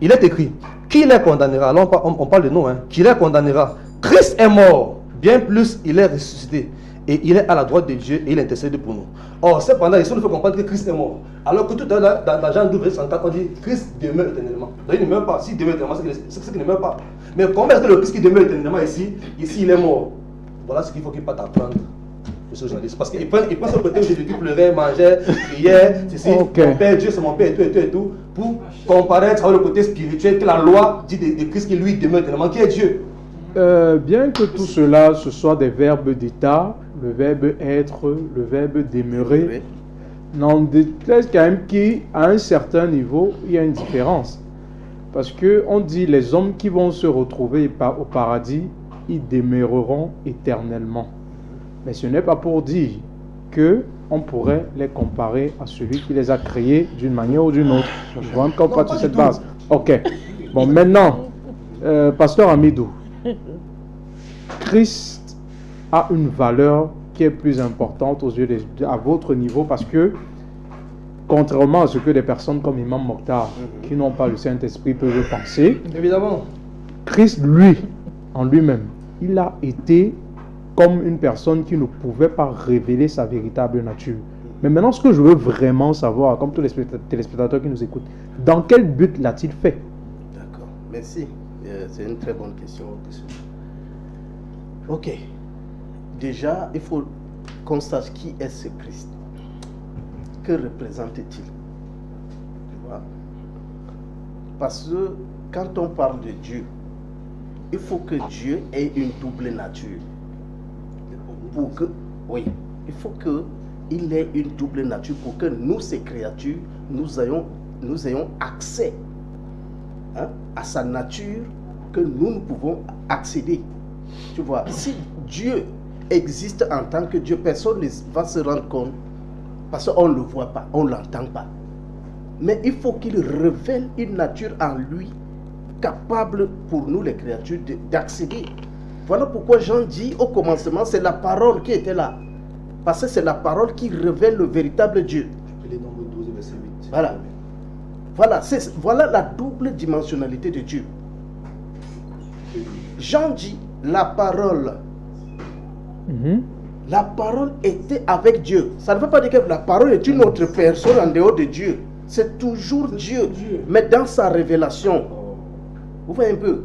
Il est écrit, qui les condamnera? Alors on parle de nous, hein. Qui les condamnera? Christ est mort, bien plus il est ressuscité. Et il est à la droite de Dieu et il intercède pour nous. Or, cependant, ici, on faut comprendre que Christ est mort. Alors que tout à l'heure, dans Jean 12, verset 34, on dit Christ demeure éternellement. Donc, il ne meurt pas. S'il demeure éternellement, c'est ce qu'il ne meurt pas. Mais comment est-ce que le Christ qui demeure éternellement ici, il est mort? Voilà ce qu'il faut qu'il parte apprendre, monsieur le journaliste. Parce qu'il prend ce côté où Jésus pleurait, mangeait, priait, ceci, mon Père, Dieu, c'est mon Père, et tout, pour comparer avec le côté spirituel que la loi dit de Christ qui lui demeure éternellement, qui est Dieu. Bien que tout cela, ce soit des verbes d'état, le verbe être, le verbe demeurer, n'en déplaise quand même qu'à un certain niveau, il y a une différence. Parce qu'on dit les hommes qui vont se retrouver au paradis, ils demeureront éternellement. Mais ce n'est pas pour dire qu'on pourrait les comparer à celui qui les a créés d'une manière ou d'une autre. Je vois encore pas sur cette base. Ok. Bon, maintenant, Pasteur Amidou, Christ a une valeur qui est plus importante aux yeux à votre niveau parce que, contrairement à ce que des personnes comme Imam Mokhtar, qui n'ont pas le Saint-Esprit, peuvent penser, évidemment, Christ, lui, en lui-même, il a été comme une personne qui ne pouvait pas révéler sa véritable nature. Mais maintenant, ce que je veux vraiment savoir, comme tous les téléspectateurs qui nous écoutent, dans quel but l'a-t-il fait? D'accord, merci. C'est une très bonne question. Ok. Déjà, il faut qu'on sache qui est ce Christ. Que représente-t-il? Tu vois? Parce que quand on parle de Dieu, il faut que Dieu ait une double nature. Oui, il faut qu'il ait une double nature pour que nous, ces créatures, nous ayons accès, hein, à sa nature que nous pouvons accéder. Tu vois, si Dieu existe en tant que Dieu, personne ne va se rendre compte parce qu'on ne le voit pas, on ne l'entend pas. Mais il faut qu'il révèle une nature en lui capable pour nous les créatures d'accéder. Voilà pourquoi Jean dit au commencement, c'est la parole qui était là. Parce que c'est la parole qui révèle le véritable Dieu. Voilà. Voilà la double dimensionnalité de Dieu. Jean dit, la parole. La parole était avec Dieu. Ça ne veut pas dire que la parole est une autre personne en dehors de Dieu. C'est toujours Dieu, mais dans sa révélation. Vous voyez un peu.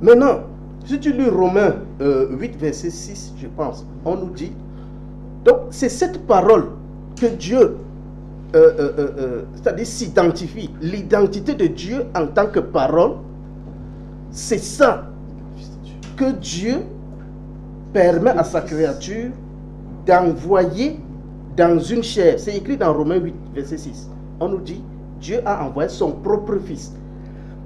Maintenant, si tu lis Romains 8, verset 6, je pense, on nous dit, donc c'est cette parole que Dieu, c'est-à-dire s'identifie. L'identité de Dieu en tant que parole, c'est ça que Dieu permet à sa créature d'envoyer dans une chair. C'est écrit dans Romains 8, verset 6. On nous dit, Dieu a envoyé son propre fils.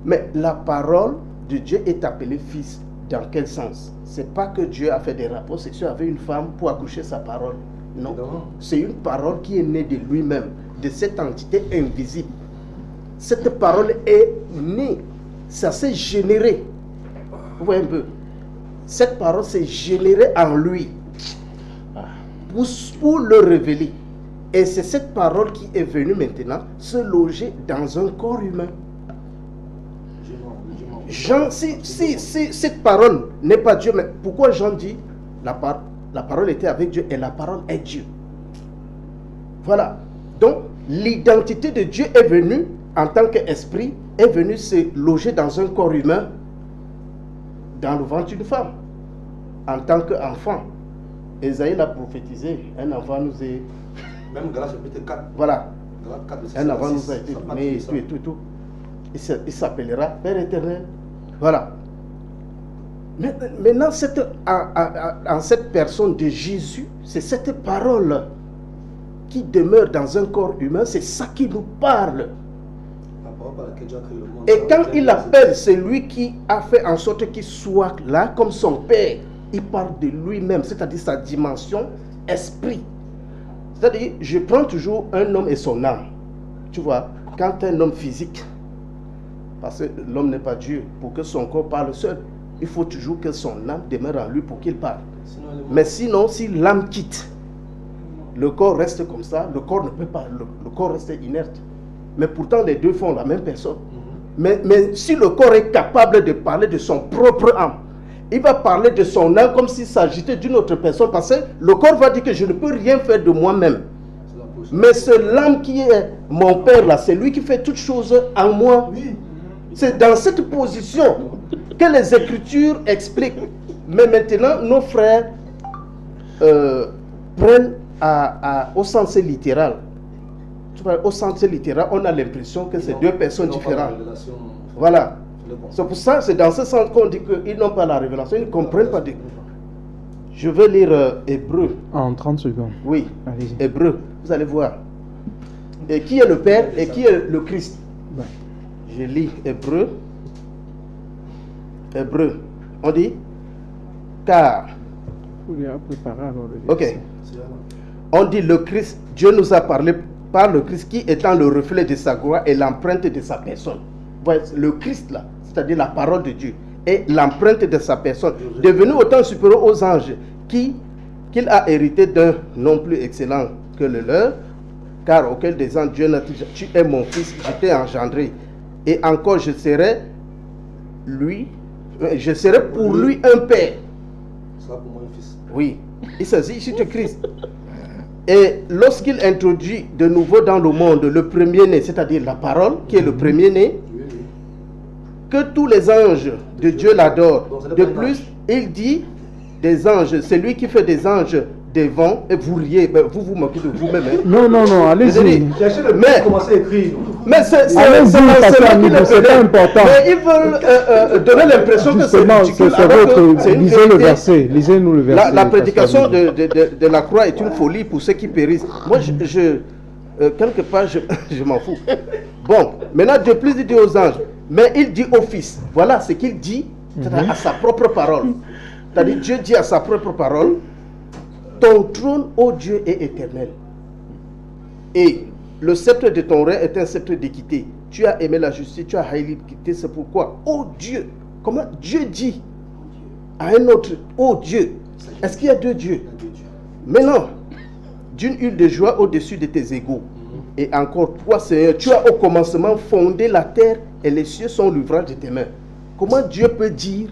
Mais la parole de Dieu est appelée fils. Dans quel sens? C'est pas que Dieu a fait des rapports sexuels avec une femme pour accoucher sa parole. Non. C'est une parole qui est née de lui-même, de cette entité invisible. Cette parole est née. Ça s'est généré. Vous voyez un peu? Cette parole s'est générée en lui pour le révéler. Et c'est cette parole qui est venue maintenant se loger dans un corps humain. Jean, si cette parole n'est pas Dieu, mais pourquoi Jean dit la parole était avec Dieu et la parole est Dieu? Voilà. Donc, l'identité de Dieu est venue en tant qu'esprit, est venue se loger dans un corps humain dans le ventre d'une femme, en tant qu'enfant. Esaïe l'a prophétisé, un enfant nous est... Même Galates chapitre 4. Voilà, Galates 4, verset un enfant 6, nous a été ça parle donné, de ça. tout. Il s'appellera Père éternel. Voilà. Maintenant, en cette personne de Jésus, c'est cette parole qui demeure dans un corps humain, c'est ça qui nous parle. La parole par laquelle Dieu a créé le monde. Et quand il appelle celui qui a fait en sorte qu'il soit là comme son Père, il parle de lui-même, c'est-à-dire sa dimension esprit. C'est-à-dire, je prends toujours un homme et son âme. Tu vois, quand un homme physique, parce que l'homme n'est pas Dieu, pour que son corps parle seul, il faut toujours que son âme demeure en lui pour qu'il parle. Mais sinon, si l'âme quitte, le corps reste comme ça, le corps ne peut pas, le corps reste inerte. Mais pourtant, les deux font la même personne. Mais si le corps est capable de parler de son propre âme, il va parler de son âme comme s'il s'agissait d'une autre personne, parce que le corps va dire que je ne peux rien faire de moi-même. Mais c'est l'âme qui est mon Père là, c'est lui qui fait toutes choses en moi. C'est dans cette position que les Écritures expliquent. Mais maintenant, nos frères prennent au sens littéral. Tu vois, au sens littéral, on a l'impression que c'est deux personnes différentes. Voilà. C'est pour ça, c'est dans ce sens qu'on dit qu'ils n'ont pas la révélation, ils ne comprennent pas. Je vais lire Hébreu. En 30 secondes. Oui, Allez-y. Hébreu, vous allez voir. Et qui est le Père et qui est le Christ? Ouais. Je lis Hébreu. Hébreu. On dit car. Vous lui avez préparé alors le Ok. verset. On dit le Christ, Dieu nous a parlé par le Christ qui étant le reflet de sa gloire et l'empreinte de sa personne. Voyez, le Christ là, c'est-à-dire la parole de Dieu, et l'empreinte de sa personne, devenu autant supérieur aux anges, qu'il a hérité d'un non plus excellent que le leur, car auquel des anges Dieu n'a dit, tu es mon fils, je t'ai engendré, et encore je serai pour lui un père. C'est là pour moi un fils. Oui, il s'agit ici de Christ. Et lorsqu'il introduit de nouveau dans le monde le premier-né, c'est-à-dire la parole, qui est le premier-né, que tous les anges de Dieu l'adorent. De plus, il dit des anges, c'est lui qui fait des anges des vents, et vous riez, vous vous moquez de vous-même. Hein. Non, allez-y. Cherchez le Mais- mot, commencez à écrire. Mais c'est Allez-y, pasteur là qu'il Amigo, c'est est pas important. Mais ils veulent donner l'impression que c'est Justement, ridicule, c'est alors que votre... c'est une Lisez le vérité. verset. Lisez-nous le verset. La pasteur prédication Amigo. de la croix est une folie pour ceux qui périssent. Moi, quelque part, je m'en fous. Bon, maintenant, de plus, il dit aux anges, mais il dit au Fils. Voilà ce qu'il dit c'est-à-dire à sa propre parole. C'est-à-dire, Dieu dit à sa propre parole, ton trône, ô Dieu, est éternel. Et le sceptre de ton règne est un sceptre d'équité. Tu as aimé la justice, tu as haï l'équité, c'est pourquoi, ô Dieu, comment Dieu dit à un autre, ô Dieu, est-ce qu'il y a deux dieux? Mais non, d'une huile de joie au-dessus de tes égaux. Et encore, toi, Seigneur, tu as au commencement fondé la terre et les cieux sont l'ouvrage de tes mains. Comment Dieu peut dire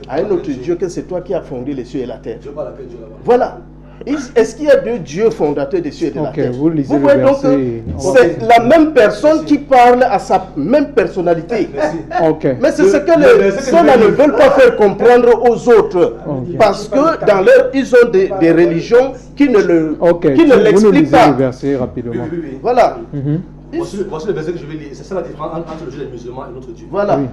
à un autre Dieu que c'est toi qui as fondé les cieux et la terre? Dieu parle à quel Dieu là-bas? Voilà. Est-ce qu'il y a deux dieux fondateurs des cieux et de la Ok, terre? vous lisez le voyez donc que verset. c'est la même personne qui parle à sa même personnalité. Merci. Ok. Mais c'est ce que le les verset que ceux-là je ne vais lire. veulent pas faire comprendre aux autres. Ok. Parce que dans leur, ils ont des religions qui ne le, Ok. qui ne Vous nous l'expliquent lisez pas. le verset Oui, rapidement. oui, oui. Voilà. Mhm. Voici le verset que je vais lire. C'est ça la différence entre le Dieu des musulmans et notre Dieu. Voilà. Oui.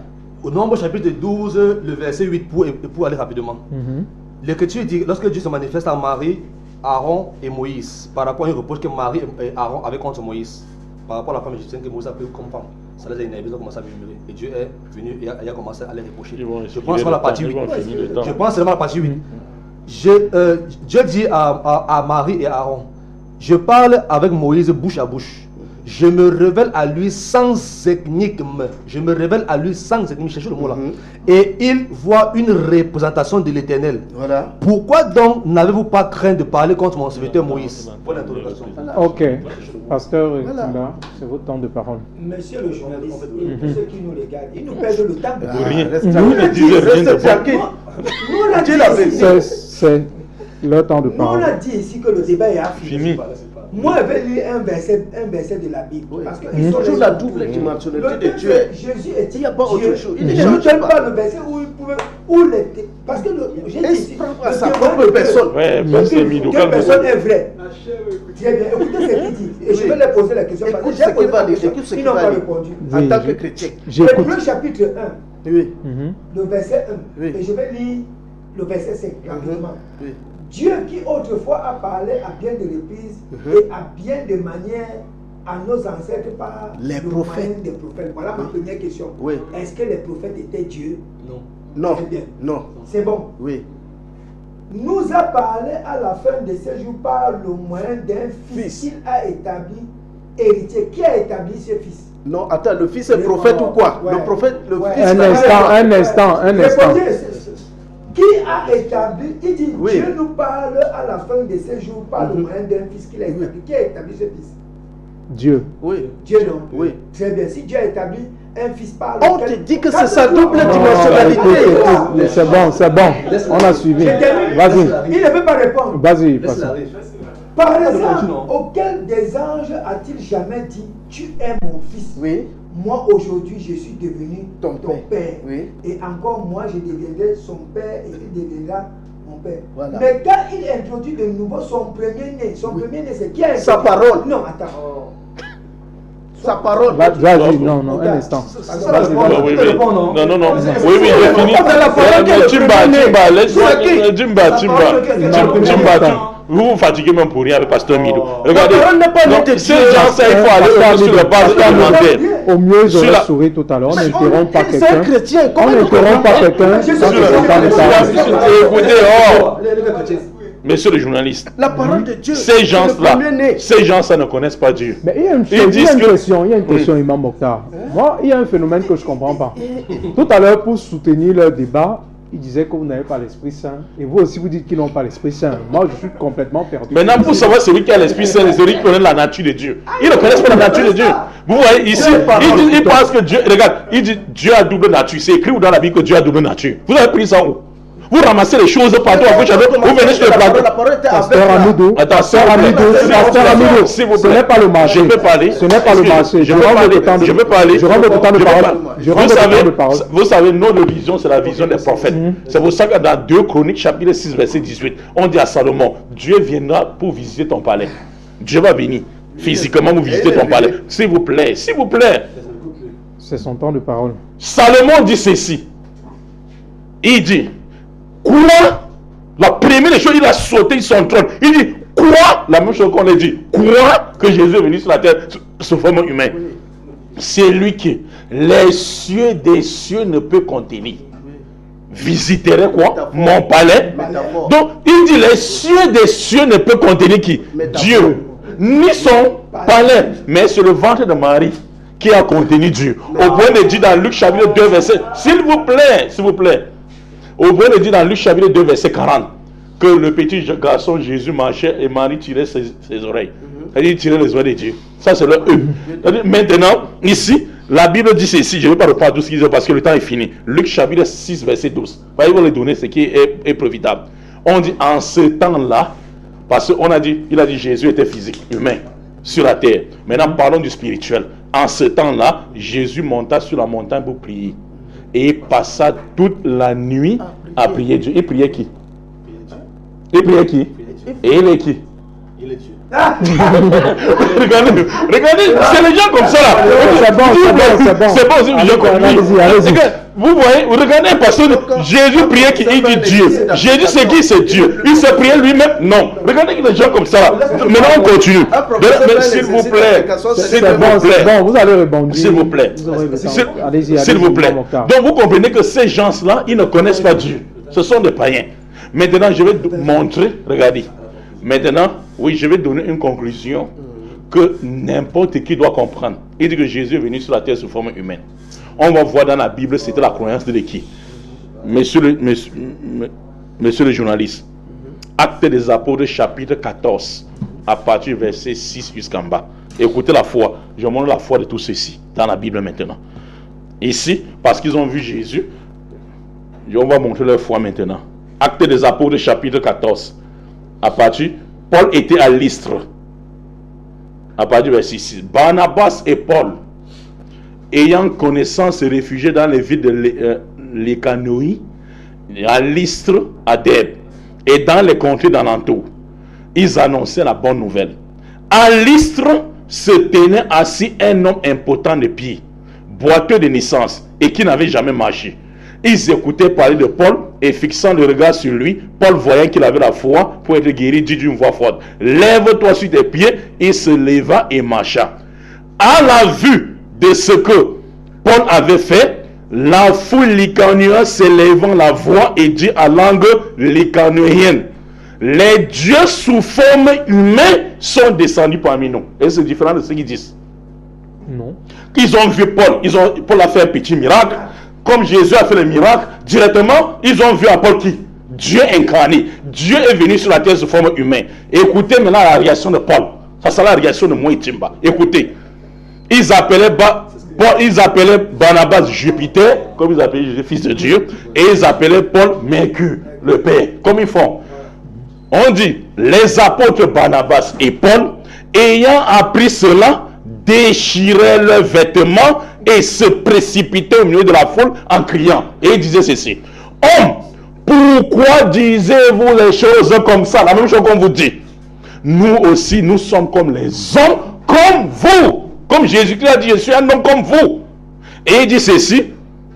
Au Nombre chapitre 12, le verset 8, pour aller rapidement. Mhm. L'Écriture dit, lorsque Dieu se manifeste à Marie, Aaron et Moïse, par rapport à une reproche que Marie et Aaron avaient contre Moïse, par rapport à la femme égyptienne que Moïse a pris comme femme, ça les a énervés, ils ont commencé à murmurer. Et Dieu est venu et a commencé à les reprocher. Ils vont Je pense seulement à la partie 8. finir le temps. Je pense seulement à la partie 8. Dieu dit à Marie et à Aaron, je parle avec Moïse bouche à bouche. Je me révèle à lui sans énigme. Je me révèle à lui sans énigme. Cherchez le mot là. Et il voit une représentation de l'Éternel. Voilà. Pourquoi donc n'avez-vous pas craint de parler contre mon serviteur Moïse? Pour l'interrogation. Ok. Pasteur, Voilà. là, c'est votre temps de parole. Monsieur le journaliste et tous ceux qui nous regardent, ils nous perdent le temps. Ah, rien. reste Nous, tranquille. les disait rien de Reste bon. tranquille. Nous, on a dit Dieu l'a ici- fait. C'est leur temps de nous, on parole. a dit ici que le débat est affini. Fini. Moi, je vais lire un verset de la Bible. Oui. Parce que Il y a toujours la double dimensionnalité de Dieu. Jésus est Il n'y a pas autre chose. Il ne ne change donne pas. pas le verset où il pouvait. Parce que Jésus à sa propre personne. Ouais, pasteur Mido, quelle personne calme-toi. est vraie. Très bien, écoutez ce qu'il dit. Et je vais leur poser la question. Écoute parce ce que j'ai qu'il posé va la dire, question. écoute ce Ils qu'il n'ont va pas dire. répondu. En Oui, tant que je- chrétien. J'écoute. Hébreux chapitre 1, Oui. le verset 1. Oui. Et je vais lire le verset 5 rapidement. Oui. Dieu qui autrefois a parlé à bien de reprises et à bien de manières à nos ancêtres par Les le prophètes. moyen des prophètes. Voilà ma première question. Oui. Est-ce que les prophètes étaient Dieu? Non. Très bien. Non. C'est bon. Oui. Nous a parlé à la fin de ces jours par le moyen d'un fils qu'il a établi héritier. Qui a établi ce fils? Non, attends, le fils est prophète ou quoi? Ouais. Le prophète, le Ouais. fils. Un là- instant. Répondez. Qui a établi? Il dit Oui. Dieu nous parle à la fin de ces jours par le moyen d'un fils qu'il a établi. Qui a établi ce fils? Dieu. Oui. Dieu non. Oui. Très bien. Si Dieu a établi un fils par On lequel- te dit que Quand c'est sa tu- double Non, dimensionnalité. Écoute, c'est bon. On a suivi. je termine. Vas-y. Il ne peut pas répondre. Vas-y, pasteur. Par exemple, auquel des anges a-t-il jamais dit Tu es mon fils? Oui. Moi aujourd'hui je suis devenu Ton ton père. père. Oui. Et encore moi je deviendrai son père et il deviendra mon père. Voilà. Mais quand il introduit de nouveau son premier-né, c'est qui a Sa introduit? parole. Non, attends. Sa parole. Vas-y, non, un instant. Ça Vas-y, répond. vas-y. Oui, Tu réponds, non? non, non. C'est- Oui, oui, j'ai fini. On a la parole qui est le Jimba, premier. Jimba, laisse-moi. C'est qui? Jimba. Vous vous fatiguez même pour rien avec Pasteur Mido. Regardez. La parole n'est pas Non, née de ces Dieu. gens, ça, il faut aller sur la base élémentaire. Au mieux, Sur j'aurais la- souri tout à l'heure. On Mais n'interrompt pas c'est un quelqu'un. chrétien. On Comment n'interrompt pas quelqu'un. Je suis quand sûr il est en train de parler. Écoutez, oh, Les gars chrétiens. messieurs les journalistes, La parole de Dieu. ces c'est le premier-né. gens-là ne connaissent pas Dieu. Mais il y a une, Ils chose, disent que- il y a une question, Imam Mokhtar. Moi, il y a un phénomène que je ne comprends pas. Tout à l'heure, pour soutenir leur débat, ils disaient que vous n'avez pas l'Esprit Saint. Et vous aussi, vous dites qu'ils n'ont pas l'Esprit Saint. Moi, je suis complètement perdu. Maintenant, pour savoir celui qui a l'Esprit Saint, c'est celui qui connaît la nature de Dieu. Ils ne connaissent pas la nature de Dieu. Vous voyez ici, ils pensent que Dieu, regarde, il dit Dieu a double nature. C'est écrit dans la Bible que Dieu a double nature. Vous avez pris ça où? Vous ramassez les choses partout à gauche à droite, vous venez sur le plateau. La parole était Pasteur avec Amidou, Attends, Pasteur Amidou, Pasteur Amidou, s'il vous ce plaît. n'est pas le marché. Je peux parler. Ce n'est pas le marché. Je veux parler. Je veux parler. Je rends votre temps de Je veux parole. parler. Je rends votre temps de parole. Vous savez, notre vision, c'est la vision des prophètes. C'est pour ça que dans 2 Chroniques, chapitre 6, verset 18, on dit à Salomon, Dieu viendra pour visiter ton palais. Dieu va venir physiquement vous visiter ton palais. S'il vous plaît, s'il vous plaît. C'est son temps de parole. Salomon dit ceci. Il dit, quoi? La première des choses, il a sauté de son trône. Il dit, quoi? La même chose qu'on a dit. Quoi? Que Jésus est venu sur la terre sous forme humaine. C'est lui qui, les cieux des cieux ne peut contenir. Visiterait quoi? Mon palais. Métaphore. Donc, il dit, les cieux des cieux ne peut contenir qui? Métaphore. Dieu. Ni son palais, mais c'est le ventre de Marie qui a contenu Dieu. Au point de dire dans Luc chapitre 2, verset, s'il vous plaît. Au point de dire dans Luc chapitre 2, verset 40, que le petit garçon Jésus marchait et Marie tirait ses oreilles. C'est-à-dire, il tirait les oreilles de Dieu. Ça, c'est le E. C'est-à-dire, maintenant, ici, la Bible dit ceci. Je ne vais pas reprendre tout ce qu'il dit parce que le temps est fini. Luc chapitre 6, verset 12. Il va lui donner ce qui est profitable. On dit en ce temps-là, parce qu'on a dit, il a dit Jésus était physique, humain, sur la terre. Maintenant, parlons du spirituel. En ce temps-là, Jésus monta sur la montagne pour prier. Et il passa toute la nuit à prier Dieu. Il priait qui? Il priait qui? Et il est qui? Il est Dieu. regardez, c'est les gens comme ça là. C'est bon. C'est bon, c'est les gens comme lui. Allez-y. Vous voyez, vous regardez un pasteur, Jésus priait qui? Il dit Dieu. Jésus c'est qui? C'est Dieu. Il se priait lui-même? Non. Regardez les gens comme ça là. Maintenant on continue. Mais s'il vous plaît, C'est bon, vous allez rebondir. s'il vous plaît. Vous aurez le temps. S'il Allez-y, vous plaît. Imam Mokhtar. Donc vous comprenez que ces gens-là, ils ne connaissent pas Dieu. Ce sont des païens. Maintenant, je vais montrer, regardez. Maintenant, oui, je vais donner une conclusion que n'importe qui doit comprendre. Il dit que Jésus est venu sur la terre sous forme humaine. On va voir dans la Bible, c'était la croyance de qui? Monsieur le journaliste. Actes des Apôtres, chapitre 14, à partir du verset 6 jusqu'en bas. Écoutez la foi. Je montre la foi de tout ceci dans la Bible maintenant. Ici, parce qu'ils ont vu Jésus, on va montrer leur foi maintenant. Actes des Apôtres, chapitre 14. À partir, Paul était à Lystre. à partir du verset 6. Barnabas et Paul, ayant connaissance, se réfugiaient dans les villes de l'Écanoï, à Lystre, à Derbe, et dans les contrées d'alentour. Ils annonçaient la bonne nouvelle. À Lystre se tenait assis un homme impotent de pied, boiteux de naissance, et qui n'avait jamais marché. Ils écoutaient parler de Paul, et fixant le regard sur lui, Paul, voyant qu'il avait la foi pour être guéri, dit d'une voix forte: lève-toi sur tes pieds. Il se leva et marcha. À la vue de ce que Paul avait fait, la foule lycaonienne s'élevant la voix et dit à langue lycaonienne: les dieux sous forme humaine sont descendus parmi nous. Et c'est différent de ce qu'ils disent. Non. Ils ont vu Paul, Paul a fait un petit miracle. Comme Jésus a fait le miracle, directement, ils ont vu à Paul qui? Dieu incarné. Dieu est venu sur la terre sous forme humaine. Écoutez maintenant la réaction de Paul. Ça c'est la réaction de Moïtimba. Écoutez. Ils appelaient Barnabas Jupiter, comme ils appelaient le fils de Dieu, et ils appelaient Paul Mercure, le Père. Comme ils font. On dit, les apôtres Barnabas et Paul, ayant appris cela, déchiraient leurs vêtements et se précipitaient au milieu de la foule en criant. Et ils disaient ceci: hommes, pourquoi disiez-vous les choses comme ça? La même chose qu'on vous dit. Nous aussi, nous sommes comme les hommes, comme vous. Comme Jésus-Christ a dit, je suis un homme comme vous. Et il dit ceci: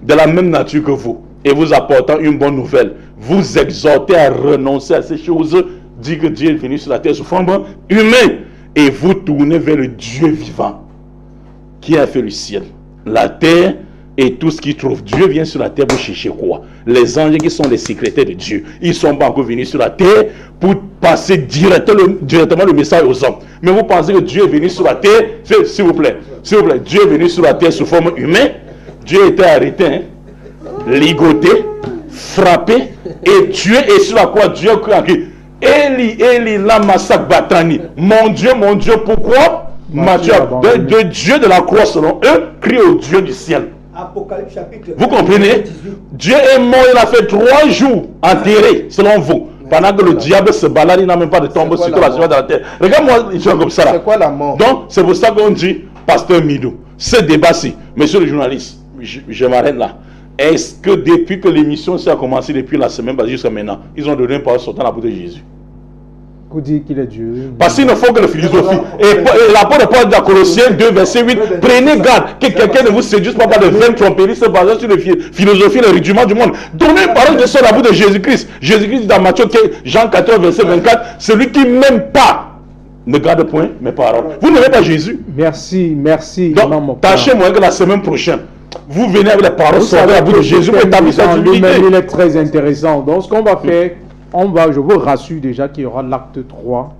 de la même nature que vous, et vous apportant une bonne nouvelle, vous exhortez à renoncer à ces choses, dit que Dieu est venu sur la terre sous forme humaine, et vous tournez vers le Dieu vivant, qui a fait le ciel, la terre et tout ce qu'il trouve. Dieu vient sur la terre pour chercher quoi? Les anges qui sont les secrétaires de Dieu. Ils ne sont pas encore venus sur la terre pour passer directement le message aux hommes. Mais vous pensez que Dieu est venu sur la terre? S'il vous plaît, Dieu est venu sur la terre sous forme humaine. Dieu était arrêté, hein, ligoté, frappé, et Dieu est sur la croix. Dieu crie: Eli, Eli, lama sabachthani. Mon Dieu, pourquoi m'as-tu abandonné? De Dieu de la croix, selon eux, crie au Dieu du ciel. Apocalypse chapitre. Vous comprenez? 18. Dieu est mort, il a fait 3 jours enterré, selon vous. Pendant que le diable se balade, il n'a même pas de tombe sur la surface de la terre. Regarde-moi, ils sont comme ça là. C'est quoi la mort? Donc, c'est pour ça qu'on dit, Pasteur Midou, ce débat-ci, monsieur le journaliste, je m'arrête là. Est-ce que depuis que l'émission a commencé, depuis la semaine jusqu'à maintenant, ils ont donné une parole sortant la bouche de Jésus? Vous dites qu'il est Dieu. Parce qu'il ne faut que la philosophie. Et l'apôtre Paul de Colossiens 2, verset 8, prenez garde que quelqu'un ne vous séduise pas par de vaines tromperies se basant sur la philosophie et le rudiment du monde. Donnez une parole de sur la bouche de Jésus-Christ. Jésus-Christ dit dans Matthieu, Jean 14, verset 24, celui qui m'aime pas ne garde point mes paroles. Vous n'aimez pas Jésus? Merci. Donc, tâchez-moi que la semaine prochaine, vous venez avec les paroles sur la bouche de Jésus pour établir cette unité. Il est très intéressant. Donc, ce qu'on va faire, je vous rassure déjà qu'il y aura l'acte 3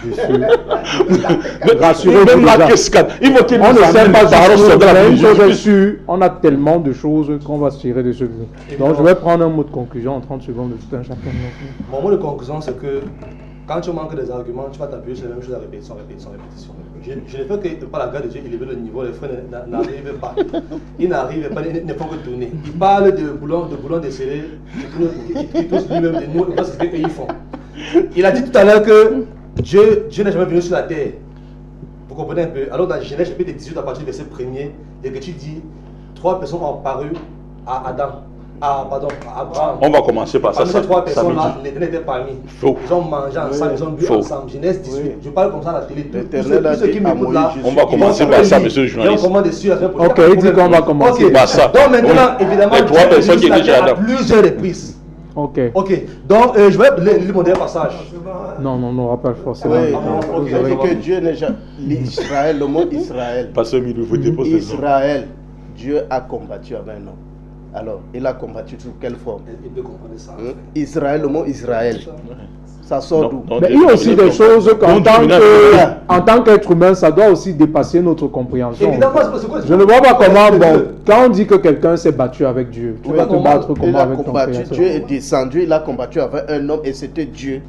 de ce. Rassurez-vous Même déjà. la cascade. Il faut qu'il On ne nous sait amène pas des paroles sur la une bouche de chose est Jésus. sûre, on a tellement de choses qu'on va se tirer de ce livre. Donc, je vais prendre un mot de conclusion en 30 secondes de tout un chacun. Mon mot de conclusion, c'est que quand tu manques des arguments, tu vas t'appuyer sur les mêmes choses à répétition. Je ne fais que, par la grâce de Dieu, élever le niveau. Les frères n'arrivent pas. Ils n'arrivent pas, ils ne font que tourner. Ils parlent de boulons décelés, qui tous lui-même de nous, parce que ils font. Il a dit tout à l'heure que Dieu n'est jamais venu sur la terre. Vous comprenez un peu? Alors dans Genèse chapitre 18, à partir du verset 1er, et que tu dis, 3 personnes ont paru à Adam. À Abraham. On va commencer par ça. Parmi ces 3 personnes-là, l'Éternel était parmi. Faux. Ils ont mangé ensemble, ils ont bu ensemble. Genèse 18. Je parle comme ça à la télé. L'Éternel Tous ceux qui m'écoutent là, on va commencer par ça, monsieur le journaliste. Ok, il dit qu'on va commencer par ça. Donc maintenant, évidemment, les 3 personnes qui étaient déjà à là. plusieurs reprises. Ok. Donc je vais lire mon dernier passage. Non, on n'aura pas forcément. Oui, Vous il aurez- dit que Dieu n'est jamais. Israël, le mot Israël. Parce que il faut déposer ça. Israël, Dieu a combattu avec un homme. Alors, il a combattu sous quelle forme? Il peut comprendre ça. Israël, le mot Israël. Ça sort d'où? Mais il y a aussi des choses qu'en tant qu'être humain, ça doit aussi dépasser notre compréhension. Évidemment, c'est quoi? Je ne vois pas comment, quand on dit que quelqu'un s'est battu avec Dieu, tu vas te battre Il comment a avec ton combattu, créateur? Dieu est descendu, il a combattu avec un homme et c'était Dieu.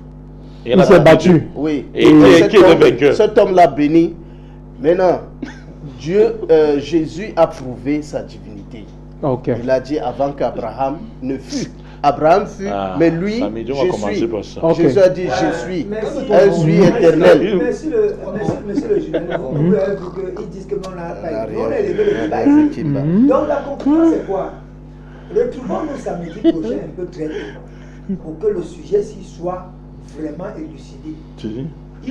Il s'est battu. Oui. Et qui est le vainqueur? Cet homme l'a béni. Maintenant, Jésus a prouvé sa divinité. Ok. Il a dit avant qu'Abraham ne fût. Abraham fut, mais lui, Samedi, on va commencer je suis. par ça. Ok. Jésus a dit, je suis. Merci. Un suis éternel. Merci le journaliste. Vous avez vu qu'ils disent que non, on a élevé le débat ici. Donc la conclusion c'est quoi? Retrouvons-nous samedi prochain un peu très tôt pour que le sujet-ci soit vraiment élucidé. Tu dis?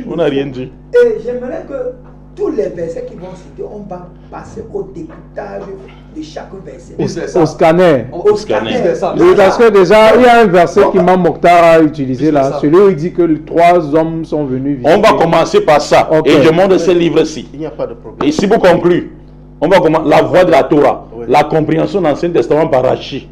On n'a rien dit. Et j'aimerais que tous les versets qui vont citer, on va passer au décryptage de chaque verset. Au scanner. Au scanner. Oui, parce que déjà, il y a un verset qu'Imam Mokhtar a utilisé là, celui où il dit que les 3 hommes sont venus visiter. On va commencer par ça. Ok. Et je montre ce livre-ci. Il n'y a pas de problème. Et si vous concluez, on va commencer la voix de la Torah, Oui. la compréhension de l'Ancien Testament par Rachi,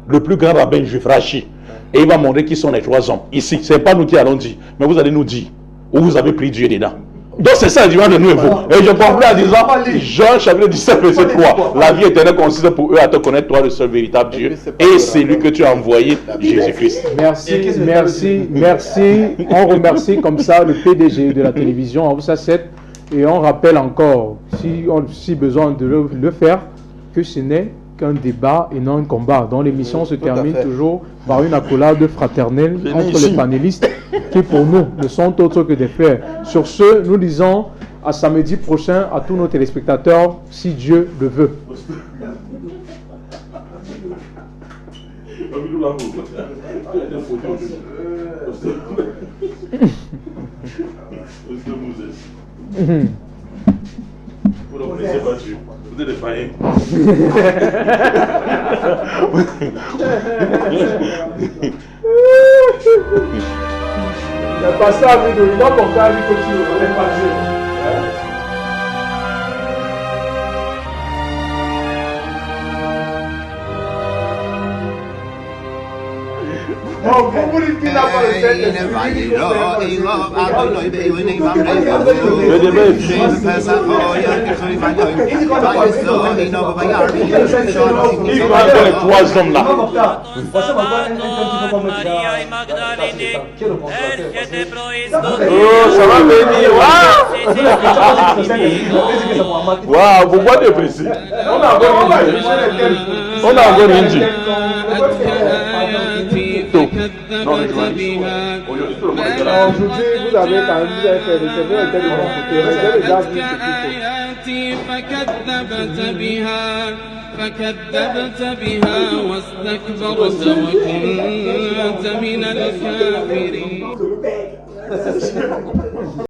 le plus grand rabbin juif Rachi. Et il va montrer qui sont les 3 hommes. Ici, ce n'est pas nous qui allons dire, mais vous allez nous dire où vous avez pris Dieu dedans. Donc c'est ça le dimanche de nous et vous. Et je conclue en disant, Jean chapitre 17, verset 3, la vie éternelle consiste pour eux à te connaître, toi le seul véritable Dieu, et celui que tu as envoyé, Jésus-Christ. Merci, merci, merci. On remercie comme ça le PDG de la télévision, Avoussa 7, et on rappelle encore, si besoin de le faire, que ce n'est qu'un débat et non un combat. Donc l'émission se termine toujours par une accolade fraternelle entre les panélistes qui pour nous ne sont autres que des frères. Sur ce, nous disons à samedi prochain à tous nos téléspectateurs, si Dieu le veut. Vous êtes des païens. Le pasteur a vu de l'homme pour faire lui que tu ne connais pas Dieu. Bon, vous dites qu'il n'a pas le Saint-Esprit. Le débat est fini. Il va avoir les 3 hommes là. Oh, ça va venir. Waouh, pourquoi tu es pressé? On a encore rien dit. Aujourd'hui, vous avez quand même fait le Seigneur était de mon côté. J'ai déjà vu ce qu'il faut. فكذبت بها واستكبرت وكنت من الكافرين